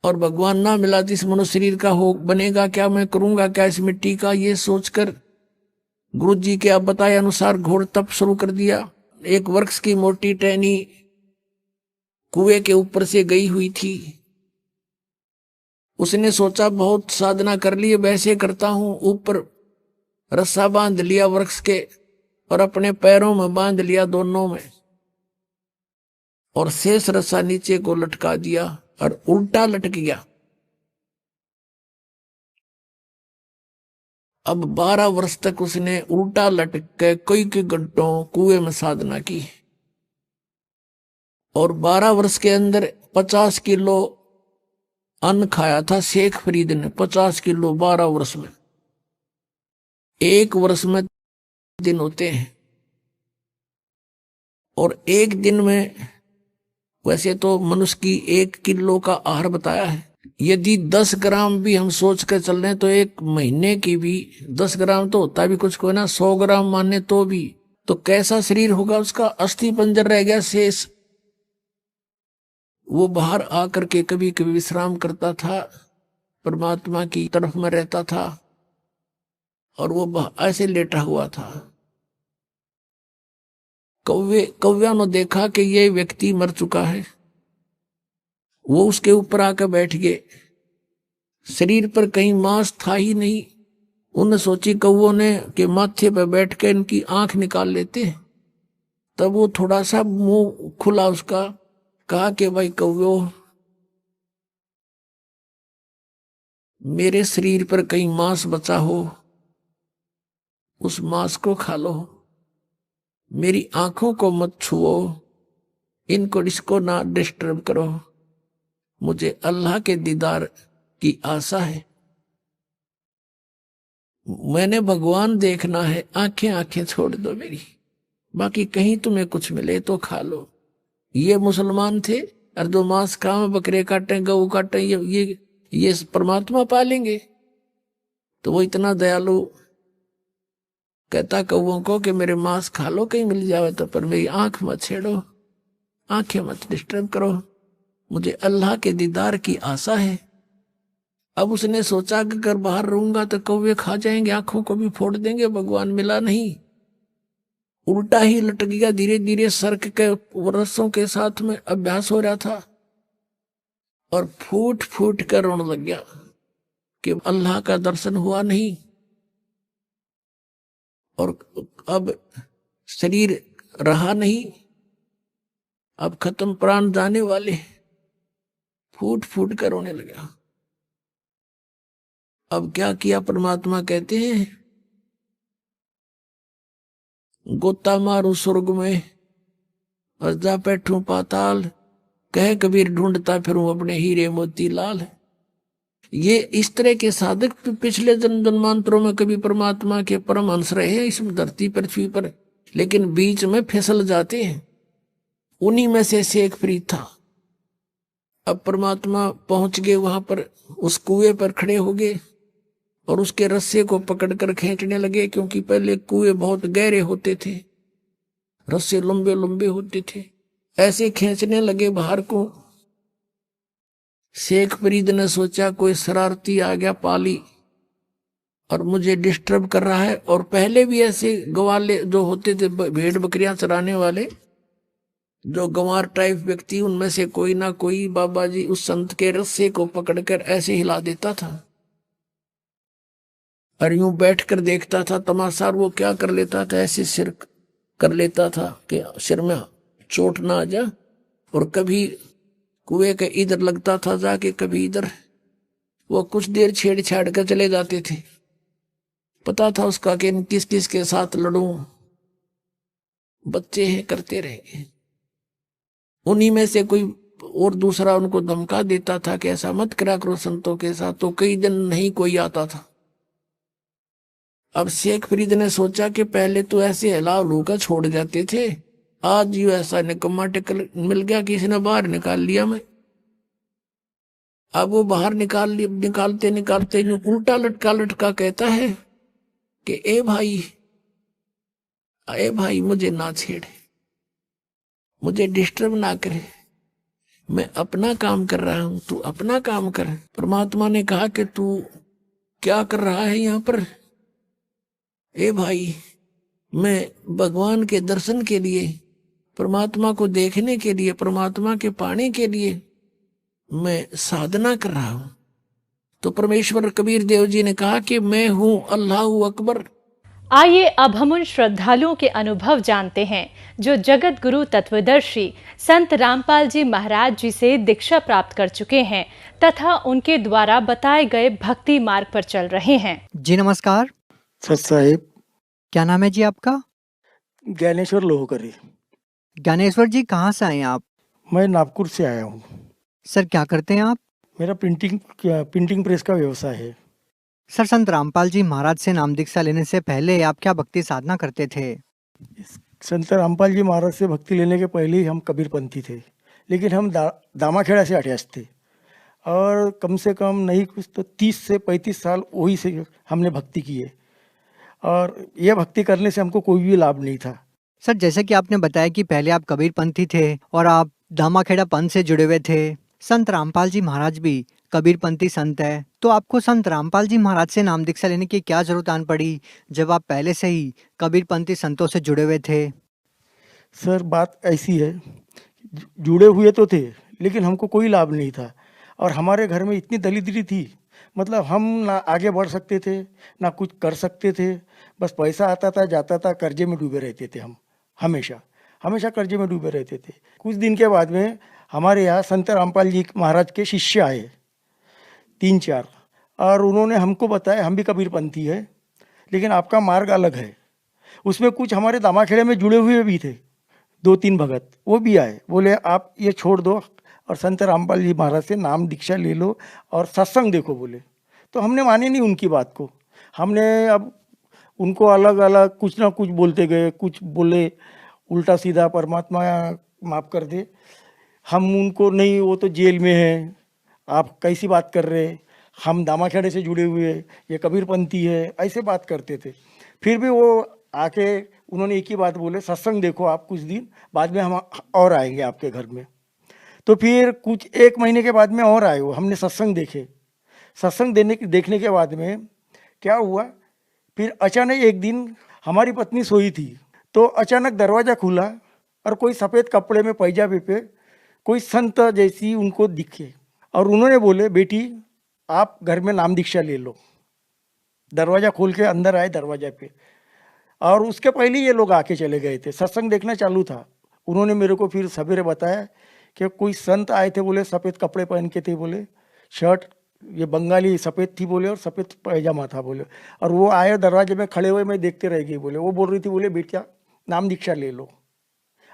और भगवान ना मिला तो इस मनुष्य शरीर का हो बनेगा क्या, मैं करूंगा क्या इस मिट्टी का, ये सोचकर गुरुजी के अब बताए अनुसार घोर तप शुरू कर दिया। एक वृक्ष की मोटी टहनी कुएं के ऊपर से गई हुई थी। उसने सोचा बहुत साधना कर ली, वैसे करता हूं। ऊपर रस्सा बांध लिया वृक्ष के और अपने पैरों में बांध लिया दोनों में, और शेष रस्सा नीचे को लटका दिया और उल्टा लटक गया। अब 12 वर्ष तक उसने उल्टा लटक के कई घंटों कुएं में साधना की और 12 वर्ष के अंदर 50 किलो अन्न खाया था शेख फरीद ने 50 किलो 12 वर्ष में। 1 वर्ष में दिन होते हैं और एक दिन में वैसे तो मनुष्य की 1 किलो का आहार बताया है। यदि 10 ग्राम भी हम सोच कर चल रहे हैं तो एक महीने की भी 10 ग्राम तो होता भी कुछ कोई ना, 100 ग्राम माने तो भी, तो कैसा शरीर होगा उसका। अस्थि पंजर रह गया शेष। वो बाहर आकर के कभी कभी विश्राम करता था, परमात्मा की तरफ में रहता था और वो ऐसे लेटा हुआ था। कौव्या ने देखा कि ये व्यक्ति मर चुका है। वो उसके ऊपर आकर बैठ गए। शरीर पर कहीं मांस था ही नहीं। उन्हें सोची कौवों ने कि माथे पर बैठ कर इनकी आंख निकाल लेते हैं। तब वो थोड़ा सा मुंह खुला उसका, कहा कि भाई कौवो, मेरे शरीर पर कहीं मांस बचा हो, उस मांस को खा लो। मेरी आंखों को मत छुओ, इसको ना डिस्टर्ब करो। मुझे अल्लाह के दीदार की आशा है, मैंने भगवान देखना है। आंखें छोड़ दो मेरी, बाकी कहीं तुम्हें कुछ मिले तो खा लो। ये मुसलमान थे और जो मांस खाओ, बकरे काटे, गऊ काटे, ये परमात्मा पालेंगे। तो वो इतना दयालु कहता कौओं को कि मेरे मांस खा लो कहीं मिल जावे तो, पर मेरी आंख मत छेड़ो, आंखें मत डिस्टर्ब करो, मुझे अल्लाह के दीदार की आशा है। अब उसने सोचा कि अगर बाहर रहूंगा तो कौवे खा जाएंगे, आंखों को भी फोड़ देंगे। भगवान मिला नहीं, उल्टा ही लटक गया। धीरे धीरे सर्क के रस्सों के साथ में अभ्यास हो रहा था और फूट फूट कर रोने लग गया कि अल्लाह का दर्शन हुआ नहीं। और अब शरीर रहा नहीं, अब खत्म, प्राण जाने वाले। फूट फूट कर रोने लगा। अब क्या किया, परमात्मा कहते हैं गोता मारू स्वर्ग में और जा बैठूं पाताल, कह कबीर ढूंढता फिरूं अपने हीरे मोती लाल। ये इस तरह के साधक पिछले जन्म जन्मांतरों में कभी परमात्मा के परमहंस रहे हैं इस धरती पृथ्वी पर, लेकिन बीच में फिसल जाते हैं। उन्हीं में से शेख फरीद था। अब परमात्मा पहुंच गए वहां पर, उस कुएं पर खड़े हो गए और उसके रस्से को पकड़कर खींचने लगे, क्योंकि पहले कुएं बहुत गहरे होते थे, रस्से लंबे लंबे होते थे। ऐसे खींचने लगे बाहर को। शेख फरीद ने सोचा कोई शरारती आ गया पाली और मुझे डिस्टर्ब कर रहा है। और पहले भी ऐसे गवाले जो होते थे, भेड़ बकरियां चराने वाले, जो गंवार टाइप व्यक्ति, उनमें से कोई ना कोई बाबा जी उस संत के रस्से को पकड़कर ऐसे हिला देता था और यूं बैठकर देखता था तमाशा। वो क्या कर लेता था, ऐसे सिर कर लेता था कि सिर में चोट ना आ जा, और कभी कुएं के इधर लगता था जाके, कभी इधर। वो कुछ देर छेड़छाड़ कर चले जाते थे। पता था उसका कि किस किस के साथ लड़ूं, बच्चे हैं, करते रहेंगे। उन्हीं में से कोई और दूसरा उनको धमका देता था कि ऐसा मत करा करो संतों के साथ, तो कई दिन नहीं कोई आता था। अब शेख फरीद ने सोचा कि पहले तो ऐसे हिला लूका छोड़ जाते थे, आज यू ऐसा निकम्मा टिकल मिल गया, किसी ने बाहर निकाल लिया मैं। अब वो बाहर निकालते निकालते यूं उल्टा लटका लटका कहता है कि ए भाई मुझे ना छेड़े, मुझे डिस्टर्ब ना करे, मैं अपना काम कर रहा हूं, तू अपना काम कर। परमात्मा ने कहा कि तू क्या कर रहा है यहां पर? ए भाई, मैं भगवान के दर्शन के लिए, परमात्मा को देखने के लिए, परमात्मा के पाने के लिए मैं साधना कर रहा हूं। तो परमेश्वर कबीर देव जी ने कहा कि मैं हूं अल्लाहू अकबर। आइए अब हम उन श्रद्धालुओं के अनुभव जानते हैं जो जगत गुरु तत्वदर्शी संत रामपाल जी महाराज जी से दीक्षा प्राप्त कर चुके हैं तथा उनके द्वारा बताए गए भक्ति मार्ग पर चल रहे हैं। जी नमस्कार। सत साहिब। क्या नाम है जी आपका? ज्ञानेश्वर लोहकरी। ज्ञानेश्वर जी, कहाँ से आए हैं आप? मैं नागपुर से आया हूँ। सर क्या करते हैं आप? मेरा प्रिंटिंग प्रेस का व्यवसाय है। सर, संत रामपाल जी महाराज से नाम दीक्षा लेने से पहले आप क्या भक्ति साधना करते थे? संत रामपाल जी महाराज से भक्ति लेने के पहले ही हम कबीरपंथी थे, लेकिन हम दामाखेड़ा से अटैच थे और कम से कम नहीं कुछ तो 30 से 35 साल वही से हमने भक्ति की है और यह भक्ति करने से हमको कोई भी लाभ नहीं था। सर, जैसे कि आपने बताया कि पहले आप कबीरपंथी थे और आप दामाखेड़ा पंथ से जुड़े हुए थे। संत रामपाल जी महाराज भी कबीरपंथी संत है, तो आपको संत रामपाल जी महाराज से नाम दीक्षा लेने की क्या जरूरत आन पड़ी जब आप पहले से ही कबीरपंथी संतों से जुड़े हुए थे? सर, बात ऐसी है, जुड़े हुए तो थे लेकिन हमको कोई लाभ नहीं था और हमारे घर में इतनी दरिद्री थी, मतलब हम ना आगे बढ़ सकते थे ना कुछ कर सकते थे। बस पैसा आता था जाता था, कर्जे में डूबे रहते थे। हम हमेशा कर्जे में डूबे रहते थे। कुछ दिन के बाद में हमारे यहाँ संत रामपाल जी महाराज के शिष्य आए 3-4 और उन्होंने हमको बताया हम भी कबीरपंथी है लेकिन आपका मार्ग अलग है। उसमें कुछ हमारे दामाखेड़े में जुड़े हुए भी थे, 2-3 भगत, वो भी आए, बोले आप ये छोड़ दो और संत रामपाल जी महाराज से नाम दीक्षा ले लो और सत्संग देखो बोले। तो हमने मानी नहीं उनकी बात को। हमने अब उनको अलग अलग कुछ ना कुछ बोलते गए, कुछ बोले उल्टा सीधा, परमात्मा माफ़ कर दे। हम उनको नहीं, वो तो जेल में है, आप कैसी बात कर रहे, हम दामाखेड़े से जुड़े हुए, ये कबीरपंथी है, ऐसे बात करते थे। फिर भी वो आके उन्होंने एक ही बात बोले, सत्संग देखो आप कुछ दिन, बाद में हम और आएंगे आपके घर में। तो फिर कुछ 1 महीने के बाद में और आए वो, हमने सत्संग देखे। सत्संग देखने के बाद में क्या हुआ, फिर अचानक एक दिन हमारी पत्नी सोई थी तो अचानक दरवाज़ा खुला और कोई सफ़ेद कपड़े में पैजामे पे कोई संत जैसी उनको दिखे और उन्होंने बोले बेटी आप घर में नाम दीक्षा ले लो। दरवाज़ा खोल के अंदर आए दरवाजे पे और उसके पहले ये लोग आके चले गए थे। सत्संग देखना चालू था। उन्होंने मेरे को फिर सवेरे बताया कि कोई संत आए थे, बोले सफ़ेद कपड़े पहन के थे, बोले शर्ट ये बंगाली सफ़ेद थी बोले और सफ़ेद पैजामा था बोले, और वो आए दरवाजे में खड़े हुए, मैं देखते रह गई बोले। वो बोल रही थी बोले बेटा नाम दीक्षा ले लो,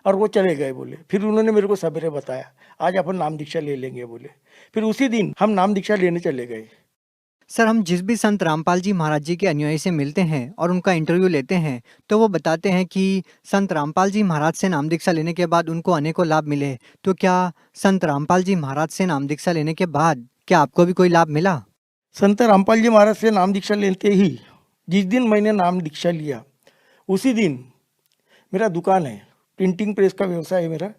और वो चले गए बोले। फिर उन्होंने मेरे को सवेरे बताया आज अपन नाम दीक्षा ले लेंगे बोले। फिर उसी दिन हम नाम दीक्षा लेने चले गए। सर, हम जिस भी संत रामपाल जी महाराज जी के अनुयायी से मिलते हैं और उनका इंटरव्यू लेते हैं तो वो बताते हैं कि संत रामपाल जी महाराज से नाम दीक्षा लेने के बाद उनको अनेकों लाभ मिले। तो क्या संत रामपाल जी महाराज से नाम दीक्षा लेने के बाद क्या आपको भी कोई लाभ मिला? संत रामपाल जी महाराज से नाम दीक्षा लेते ही जिस दिन मैंने नाम दीक्षा लिया उसी दिन मेरा दुकान है, प्रिंटिंग प्रेस का व्यवसाय है मेरा।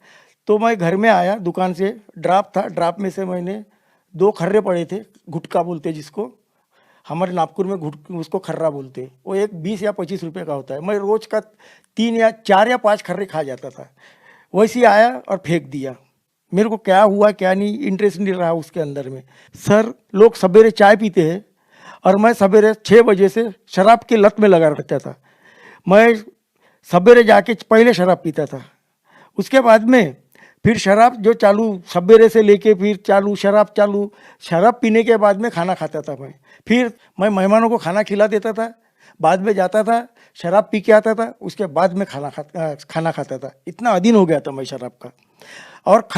तो मैं घर में आया, दुकान से ड्राप था, ड्राप में से मैंने 2 खर्रे पड़े थे, गुटका बोलते जिसको, हमारे नागपुर में उसको खर्रा बोलते। वो एक 20 या 25 रुपये का होता है। मैं रोज का 3 या 4 या 5 खर्रे खा जाता था। वैसे ही आया और फेंक दिया। मेरे को क्या हुआ क्या नहीं, इंटरेस्ट नहीं रहा उसके अंदर में। सर, लोग सवेरे चाय पीते हैं और मैं सवेरे 6 बजे से शराब की लत में लगा रहता था। मैं सवेरे जाके पहले शराब पीता था, उसके बाद में फिर शराब जो चालू, सवेरे से लेके फिर शराब पीने के बाद में खाना खाता था। फिर मैं मेहमानों को खाना खिला देता था, बाद में जाता था शराब पी के आता था, उसके बाद में खाना खाता था। इतना अधीन हो गया था मैं शराब का। और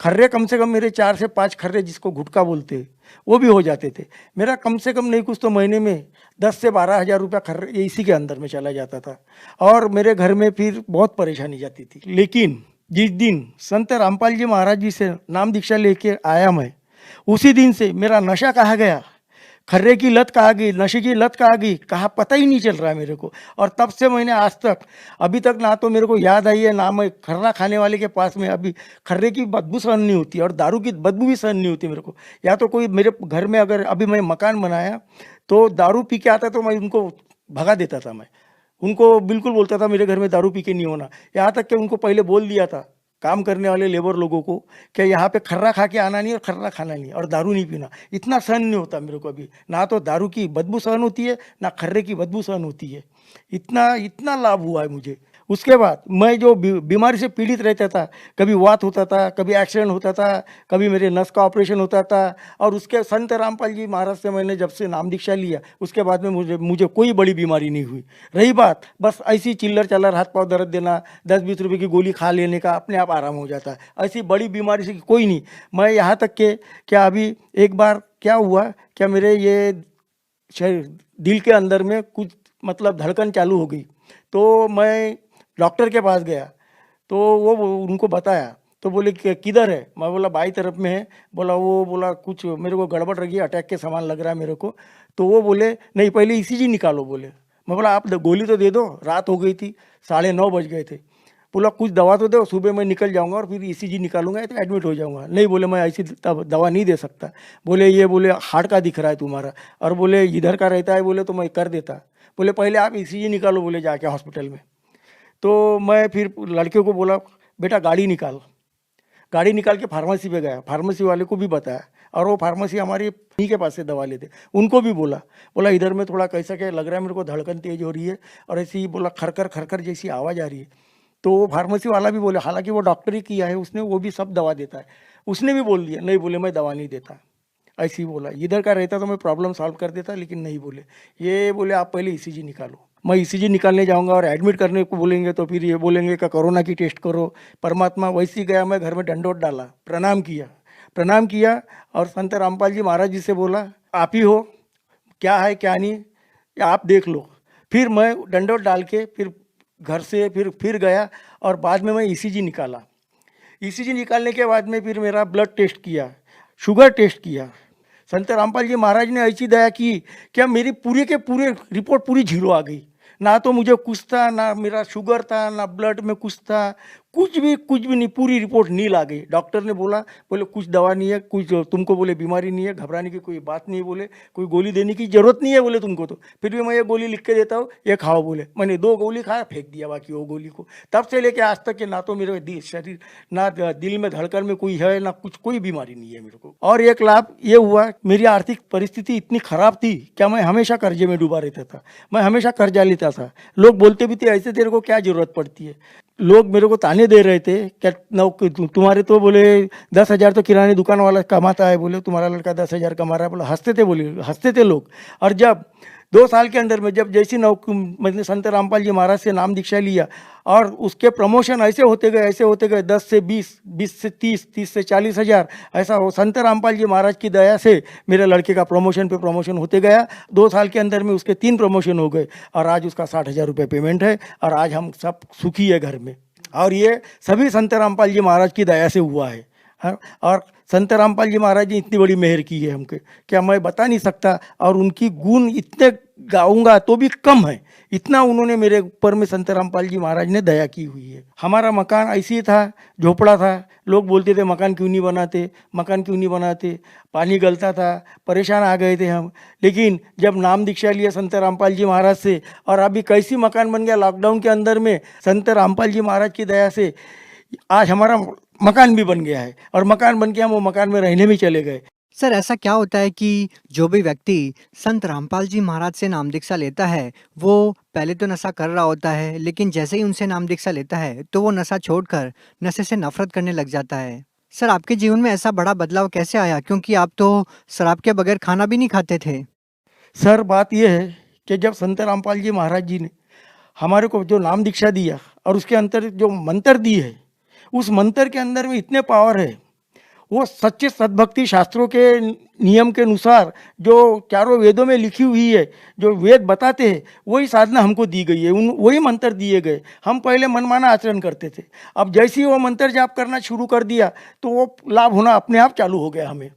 खर्रे कम से कम मेरे 4 से 5 खर्रे जिसको गुटखा बोलते वो भी हो जाते थे। मेरा कम से कम नहीं कुछ तो महीने में 10 से 12 हज़ार रुपया खर्रे इसी के अंदर में चला जाता था और मेरे घर में फिर बहुत परेशानी जाती थी। लेकिन जिस दिन संत रामपाल जी महाराज जी से नाम दीक्षा लेके आया मैं, उसी दिन से मेरा नशा कहाँ गया, खर्रे की लत कहाँ गई, नशे की लत कहाँ गई, कहाँ पता ही नहीं चल रहा है मेरे को। और तब से मैंने आज तक अभी तक ना तो मेरे को याद आई है, ना मैं खर्रा खाने वाले के पास में अभी खर्रे की बदबू सहन नहीं होती और दारू की बदबू भी सहन नहीं होती मेरे को। या तो कोई मेरे घर में, अगर अभी मैं मकान बनाया तो दारू पी के आता तो मैं उनको भगा देता था। मैं उनको बिल्कुल बोलता था मेरे घर में दारू पी के नहीं होना। यहाँ तक कि उनको पहले बोल दिया था काम करने वाले लेबर लोगों को कि यहाँ पे खर्रा खा के आना नहीं और खर्रा खाना नहीं और दारू नहीं पीना। इतना सहन नहीं होता मेरे को अभी, ना तो दारू की बदबू सहन होती है ना खर्रे की बदबू सहन होती है। इतना लाभ हुआ है मुझे। उसके बाद मैं जो बीमारी से पीड़ित रहता था, कभी वात होता था, कभी एक्सीडेंट होता था, कभी मेरे नस का ऑपरेशन होता था। और उसके संत रामपाल जी महाराज से मैंने जब से नाम दीक्षा लिया, उसके बाद में मुझे कोई बड़ी बीमारी नहीं हुई। रही बात बस ऐसी चिल्लर चल्लर हाथ पाँव दर्द देना, 10-20 रुपये की गोली खा लेने का अपने आप आराम हो जाता है, ऐसी बड़ी बीमारी से कोई नहीं। मैं यहाँ तक के क्या अभी एक बार क्या हुआ, क्या मेरे ये दिल के अंदर में कुछ मतलब धड़कन चालू हो गई, तो मैं डॉक्टर के पास गया, तो वो उनको बताया, तो बोले किधर है? मैं बोला बाई तरफ में है। बोला कुछ मेरे को गड़बड़ लगी, अटैक के समान लग रहा है मेरे को। तो वो बोले नहीं पहले ईसीजी निकालो बोले। मैं बोला आप गोली तो दे दो, रात हो गई थी, 9:30 बज गए थे। बोला कुछ दवा तो दो, सुबह मैं निकल जाऊंगा और फिर ईसीजी निकालूंगा तो एडमिट हो जाऊंगा। नहीं बोले मैं ऐसी दवा नहीं दे सकता। बोले हार्ट का दिख रहा है तुम्हारा, और बोले इधर का रहता है, बोले तो मैं कर देता। बोले पहले आप ईसीजी निकालो बोले जाके हॉस्पिटल में। तो मैं फिर लड़के को बोला बेटा गाड़ी निकाल के फार्मेसी पे गया, फार्मेसी वाले को भी बताया, और वो फार्मेसी हमारी इन्हीं के पास से दवा लेते, उनको भी बोला इधर में थोड़ा कैसा क्या लग रहा है मेरे को, धड़कन तेज हो रही है और ऐसी बोला खरखर जैसी आवाज़ आ रही है। तो वो फार्मेसी वाला भी बोले, हालांकि वो डॉक्टर ही किया है उसने, वो भी सब दवा देता है, उसने भी बोल दिया नहीं बोले मैं दवा नहीं देता। ऐसे ही बोला, इधर का रहता तो मैं प्रॉब्लम सॉल्व कर देता, लेकिन नहीं बोले। ये बोले आप पहले ईसीजी निकालो। मैं ईसीजी निकालने जाऊंगा और एडमिट करने को बोलेंगे तो फिर ये बोलेंगे कि कोरोना की टेस्ट करो। परमात्मा वैसे ही गया, मैं घर में डंडोत डाला, प्रणाम किया और संत रामपाल जी महाराज जी से बोला आप ही हो, क्या है क्या नहीं या आप देख लो। फिर मैं डंडोत डाल के फिर घर से फिर गया और बाद में मैं ईसीजी निकाला। ईसीजी निकालने के बाद में फिर मेरा ब्लड टेस्ट किया, शुगर टेस्ट किया। संत रामपाल जी महाराज ने ऐसी दया की क्या मेरी पूरे के पूरे रिपोर्ट पूरी जीरो आ गई। ना तो मुझे कुछ था, ना मेरा शुगर था, ना ब्लड में कुछ था, कुछ भी नहीं, पूरी रिपोर्ट नील आ गई। डॉक्टर ने बोले कुछ दवा नहीं है, कुछ तुमको बोले बीमारी नहीं है, घबराने की कोई बात नहीं है, बोले कोई गोली देने की जरूरत नहीं है बोले तुमको। तो फिर भी मैं ये गोली लिख के देता हूँ, ये खाओ बोले। मैंने 2 गोली खाया, फेंक दिया बाकी वो गोली को। तब से लेके आज तक के ना तो मेरे शरीर ना दिल में धड़कन में कोई है, ना कुछ कोई बीमारी नहीं है मेरे को। और एक लाभ ये हुआ, मेरी आर्थिक परिस्थिति इतनी खराब थी क्या मैं हमेशा कर्जे में डूबा रहता था, मैं हमेशा कर्जा लेता था। लोग बोलते भी थे ऐसे तेरे को क्या जरूरत पड़ती है। लोग मेरे को ताने दे रहे थे क्या तुम्हारे तो बोले 10,000 तो किराने दुकान वाला कमाता है, बोले तुम्हारा लड़का 10,000 कमा रहा है, बोले हंसते थे लोग। और जब 2 साल के अंदर में जब जैसी मैंने संत रामपाल जी महाराज से नाम दीक्षा लिया और उसके प्रमोशन ऐसे होते गए 10 से 20, 20 से 30, 30 से 40 हज़ार, ऐसा हो संत रामपाल जी महाराज की दया से मेरे लड़के का प्रमोशन पे प्रमोशन होते गया। 2 साल के अंदर में उसके 3 प्रमोशन हो गए और आज उसका 60,000 रुपये पेमेंट है और आज हम सब सुखी है घर में। और ये सभी संत रामपाल जी महाराज की दया से हुआ है। और संत रामपाल जी महाराज जी इतनी बड़ी मेहर की है हमके क्या मैं बता नहीं सकता, और उनकी गुण इतने गाऊंगा तो भी कम है, इतना उन्होंने मेरे ऊपर में संत रामपाल जी महाराज ने दया की हुई है। हमारा मकान ऐसे ही था, झोपड़ा था, लोग बोलते थे मकान क्यों नहीं बनाते, पानी गलता था, परेशान आ गए थे हम। लेकिन जब नाम दीक्षा लिया संत रामपाल जी महाराज से और अभी कैसी मकान बन गया लॉकडाउन के अंदर में संत रामपाल जी महाराज की दया से, आज हमारा मकान भी बन गया है और मकान बन के हम वो मकान में रहने भी चले गए। सर ऐसा क्या होता है कि जो भी व्यक्ति संत रामपाल जी महाराज से नाम दीक्षा लेता है वो पहले तो नशा कर रहा होता है, लेकिन जैसे ही उनसे नाम दीक्षा लेता है तो वो नशा छोड़कर नशे से नफरत करने लग जाता है। सर आपके जीवन में ऐसा बड़ा बदलाव कैसे आया, क्योंकि आप तो शराब के बगैर खाना भी नहीं खाते थे। सर बात यह है कि जब संत रामपाल जी महाराज जी ने हमारे को जो नाम दीक्षा दिया और उसके अंदर जो मंत्र दी है, उस मंत्र के अंदर में इतने पावर है, वो सच्चे सद्भक्ति शास्त्रों के नियम के अनुसार जो चारों वेदों में लिखी हुई है, जो वेद बताते हैं वही साधना हमको दी गई है, वही मंत्र दिए गए। हम पहले मनमाना आचरण करते थे, अब जैसे ही वो मंत्र जाप करना शुरू कर दिया तो वो लाभ होना अपने आप चालू हो गया हमें,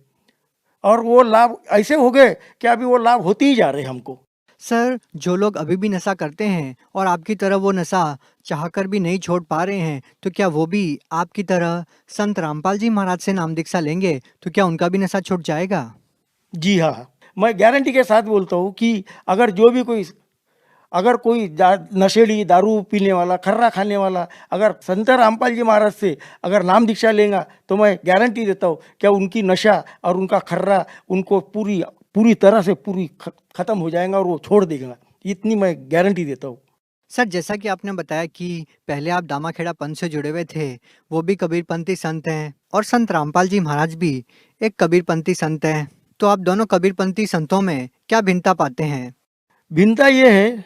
और वो लाभ ऐसे हो गए कि अभी वो लाभ होते ही जा रहे हैं हमको। सर जो लोग अभी भी नशा करते हैं और आपकी तरह वो नशा चाहकर भी नहीं छोड़ पा रहे हैं, तो क्या वो भी आपकी तरह संत रामपाल जी महाराज से नाम दीक्षा लेंगे तो क्या उनका भी नशा छूट जाएगा? जी हाँ, मैं गारंटी के साथ बोलता हूँ कि अगर कोई नशेड़ी दारू पीने वाला खर्रा खाने वाला अगर संत रामपाल जी महाराज से अगर नाम दीक्षा लेगा तो मैं गारंटी देता हूँ क्या उनकी नशा और उनका खर्रा उनको पूरी तरह से खत्म हो जाएगा और वो छोड़ देगा, इतनी मैं गारंटी देता हूँ। सर, जैसा कि आपने बताया कि पहले आप दामाखेड़ा पंथ से जुड़े हुए थे, वो भी कबीरपंथी संत हैं और संत रामपाल जी महाराज भी एक कबीरपंथी संत हैं। तो आप दोनों कबीरपंथी संतों में क्या भिन्नता पाते हैं? भिन्नता ये है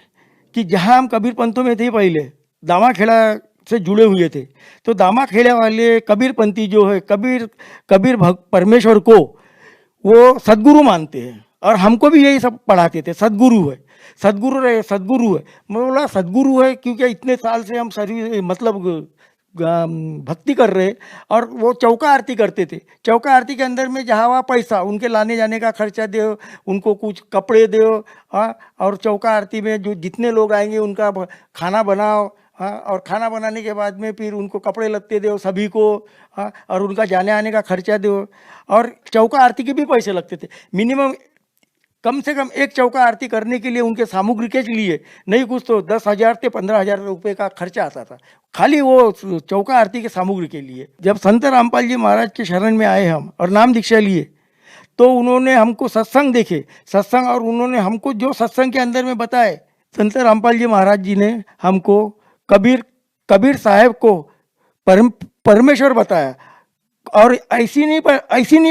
कि जहाँ हम कबीरपंथों में थे पहले, दामाखेड़ा से जुड़े हुए थे, तो दामाखेड़ा वाले कबीरपंथी जो है कबीर परमेश्वर को वो सद्गुरु मानते हैं, और हमको भी यही सब पढ़ाते थे, सद्गुरु है, सद्गुरु है, सद्गुरु है। मैं बोला सद्गुरु है क्योंकि इतने साल से हम सर्विस मतलब भक्ति कर रहे, और वो चौका आरती करते थे। चौका आरती के अंदर में जहाँ वहाँ पैसा, उनके लाने जाने का खर्चा दो, उनको कुछ कपड़े दो, हाँ, और चौका आरती में जो जितने लोग आएंगे उनका खाना बनाओ, हाँ, और खाना बनाने के बाद में फिर उनको कपड़े लत्ते दो सभी को, हाँ, और उनका जाने आने का खर्चा दो, और चौका आरती के भी पैसे लगते थे। मिनिमम कम से कम एक चौका आरती करने के लिए उनके सामग्री के लिए नहीं कुछ तो 10,000 से 15,000 रुपये का खर्चा आता था, खाली वो चौका आरती के सामग्री के लिए। जब संत रामपाल जी महाराज के शरण में आए हम और नाम दीक्षा लिए, तो उन्होंने हमको सत्संग देखे, सत्संग, और उन्होंने हमको जो सत्संग के अंदर में बताए, संत रामपाल जी महाराज जी ने हमको कबीर साहब को परमेश्वर बताया, और ऐसी नहीं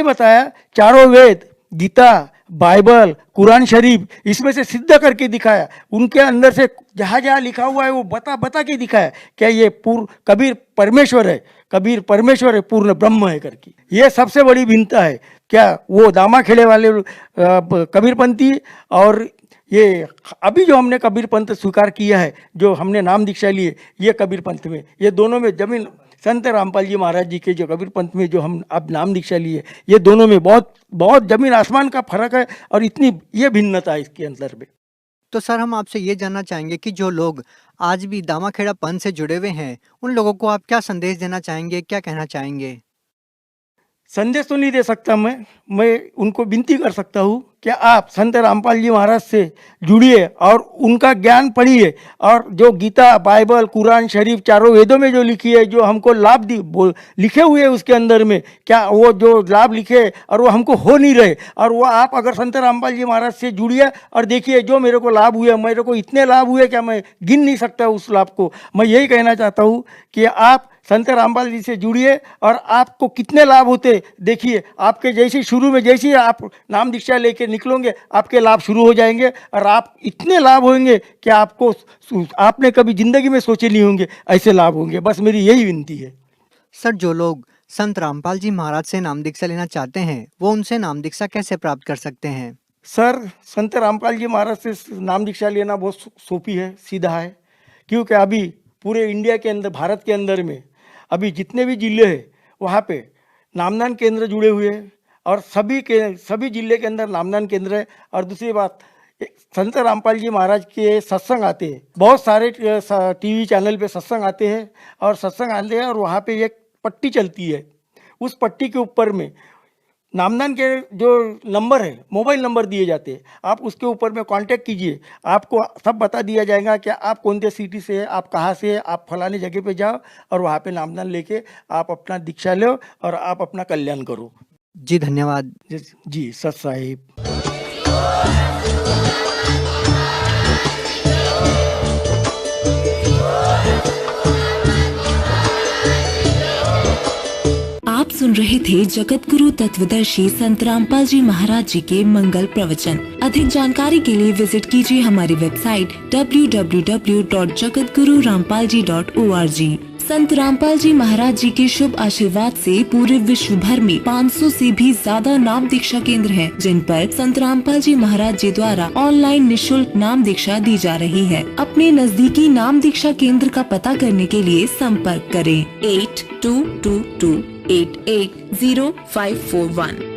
बताया, चारों वेद, गीता, बाइबल, कुरान शरीफ, इसमें से सिद्ध करके दिखाया। उनके अंदर से जहाँ जहाँ लिखा हुआ है वो बता के दिखाया क्या ये कबीर परमेश्वर है, कबीर परमेश्वर है, पूर्ण ब्रह्म है करके। ये सबसे बड़ी भिन्नता है क्या वो दामाखेड़े वाले कबीरपंथी और ये अभी जो हमने कबीरपंथ स्वीकार किया है, जो हमने नाम दीक्षा लिए, ये कबीरपंथ में, ये दोनों में जमीन, संत रामपाल जी महाराज जी के जो कबीरपंथ में जो हम अब नाम दीक्षा लिए, ये दोनों में बहुत बहुत जमीन आसमान का फर्क है, और इतनी ये भिन्नता है इसके अंदर में। तो सर, हम आपसे ये जानना चाहेंगे कि जो लोग आज भी दामाखेड़ा पंथ से जुड़े हुए हैं, उन लोगों को आप क्या संदेश देना चाहेंगे, क्या कहना चाहेंगे? संदेश तो नहीं दे सकता मैं उनको विनती कर सकता हूँ कि आप संत रामपाल जी महाराज से जुड़िए और उनका ज्ञान पढ़िए, और जो गीता, बाइबल, कुरान शरीफ, चारों वेदों में जो लिखी है, जो हमको लाभ लिखे हुए हैं उसके अंदर में, क्या वो जो लाभ लिखे और वो हमको हो नहीं रहे, और वो आप अगर संत रामपाल जी महाराज से जुड़िए और देखिए जो मेरे को लाभ हुए, मेरे को इतने लाभ हुए क्या मैं गिन नहीं सकता उस लाभ को। मैं यही कहना चाहता हूँ कि आप संत रामपाल जी से जुड़िए और आपको कितने लाभ होते देखिए। आपके जैसे शुरू में जैसे आप नाम दीक्षा लेके निकलोगे, आपके लाभ शुरू हो जाएंगे, और आप इतने लाभ होंगे कि आपने कभी जिंदगी में सोचे नहीं होंगे ऐसे लाभ होंगे। बस मेरी यही विनती है। सर, जो लोग संत रामपाल जी महाराज से नाम दीक्षा लेना चाहते हैं, वो उनसे नाम दीक्षा कैसे प्राप्त कर सकते हैं? सर, संत रामपाल जी महाराज से नाम दीक्षा लेना बहुत सोपी है, सीधा है, क्योंकि अभी पूरे इंडिया के अंदर, भारत के अंदर में अभी जितने भी जिले हैं वहाँ पे नामदान केंद्र जुड़े हुए हैं, और सभी जिले के अंदर नामदान केंद्र है। और दूसरी बात, संत रामपाल जी महाराज के सत्संग आते हैं, बहुत सारे टीवी चैनल पे सत्संग आते हैं, और सत्संग आते हैं, और वहाँ पे एक पट्टी चलती है, उस पट्टी के ऊपर में नामदान के जो नंबर है, मोबाइल नंबर दिए जाते हैं, आप उसके ऊपर में कांटेक्ट कीजिए, आपको सब बता दिया जाएगा कि आप कौन से सिटी से हैं, आप कहाँ से हैं, आप फलाने जगह पे जाओ और वहाँ पे नामदान लेके आप अपना दीक्षा लो और आप अपना कल्याण करो। जी धन्यवाद। जी सत साहिब। आप सुन रहे थे जगत गुरु तत्वदर्शी संत रामपाल जी महाराज जी के मंगल प्रवचन। अधिक जानकारी के लिए विजिट कीजिए हमारी वेबसाइट www.jagatgururampalji.org। संत रामपाल जी महाराज जी के शुभ आशीर्वाद से पूरे विश्व भर में 500 से भी ज्यादा नाम दीक्षा केंद्र हैं, जिन पर संत रामपाल जी महाराज जी द्वारा ऑनलाइन निशुल्क नाम दीक्षा दी जा रही है। अपने नजदीकी नाम दीक्षा केंद्र का पता करने के लिए संपर्क करें 8222880541।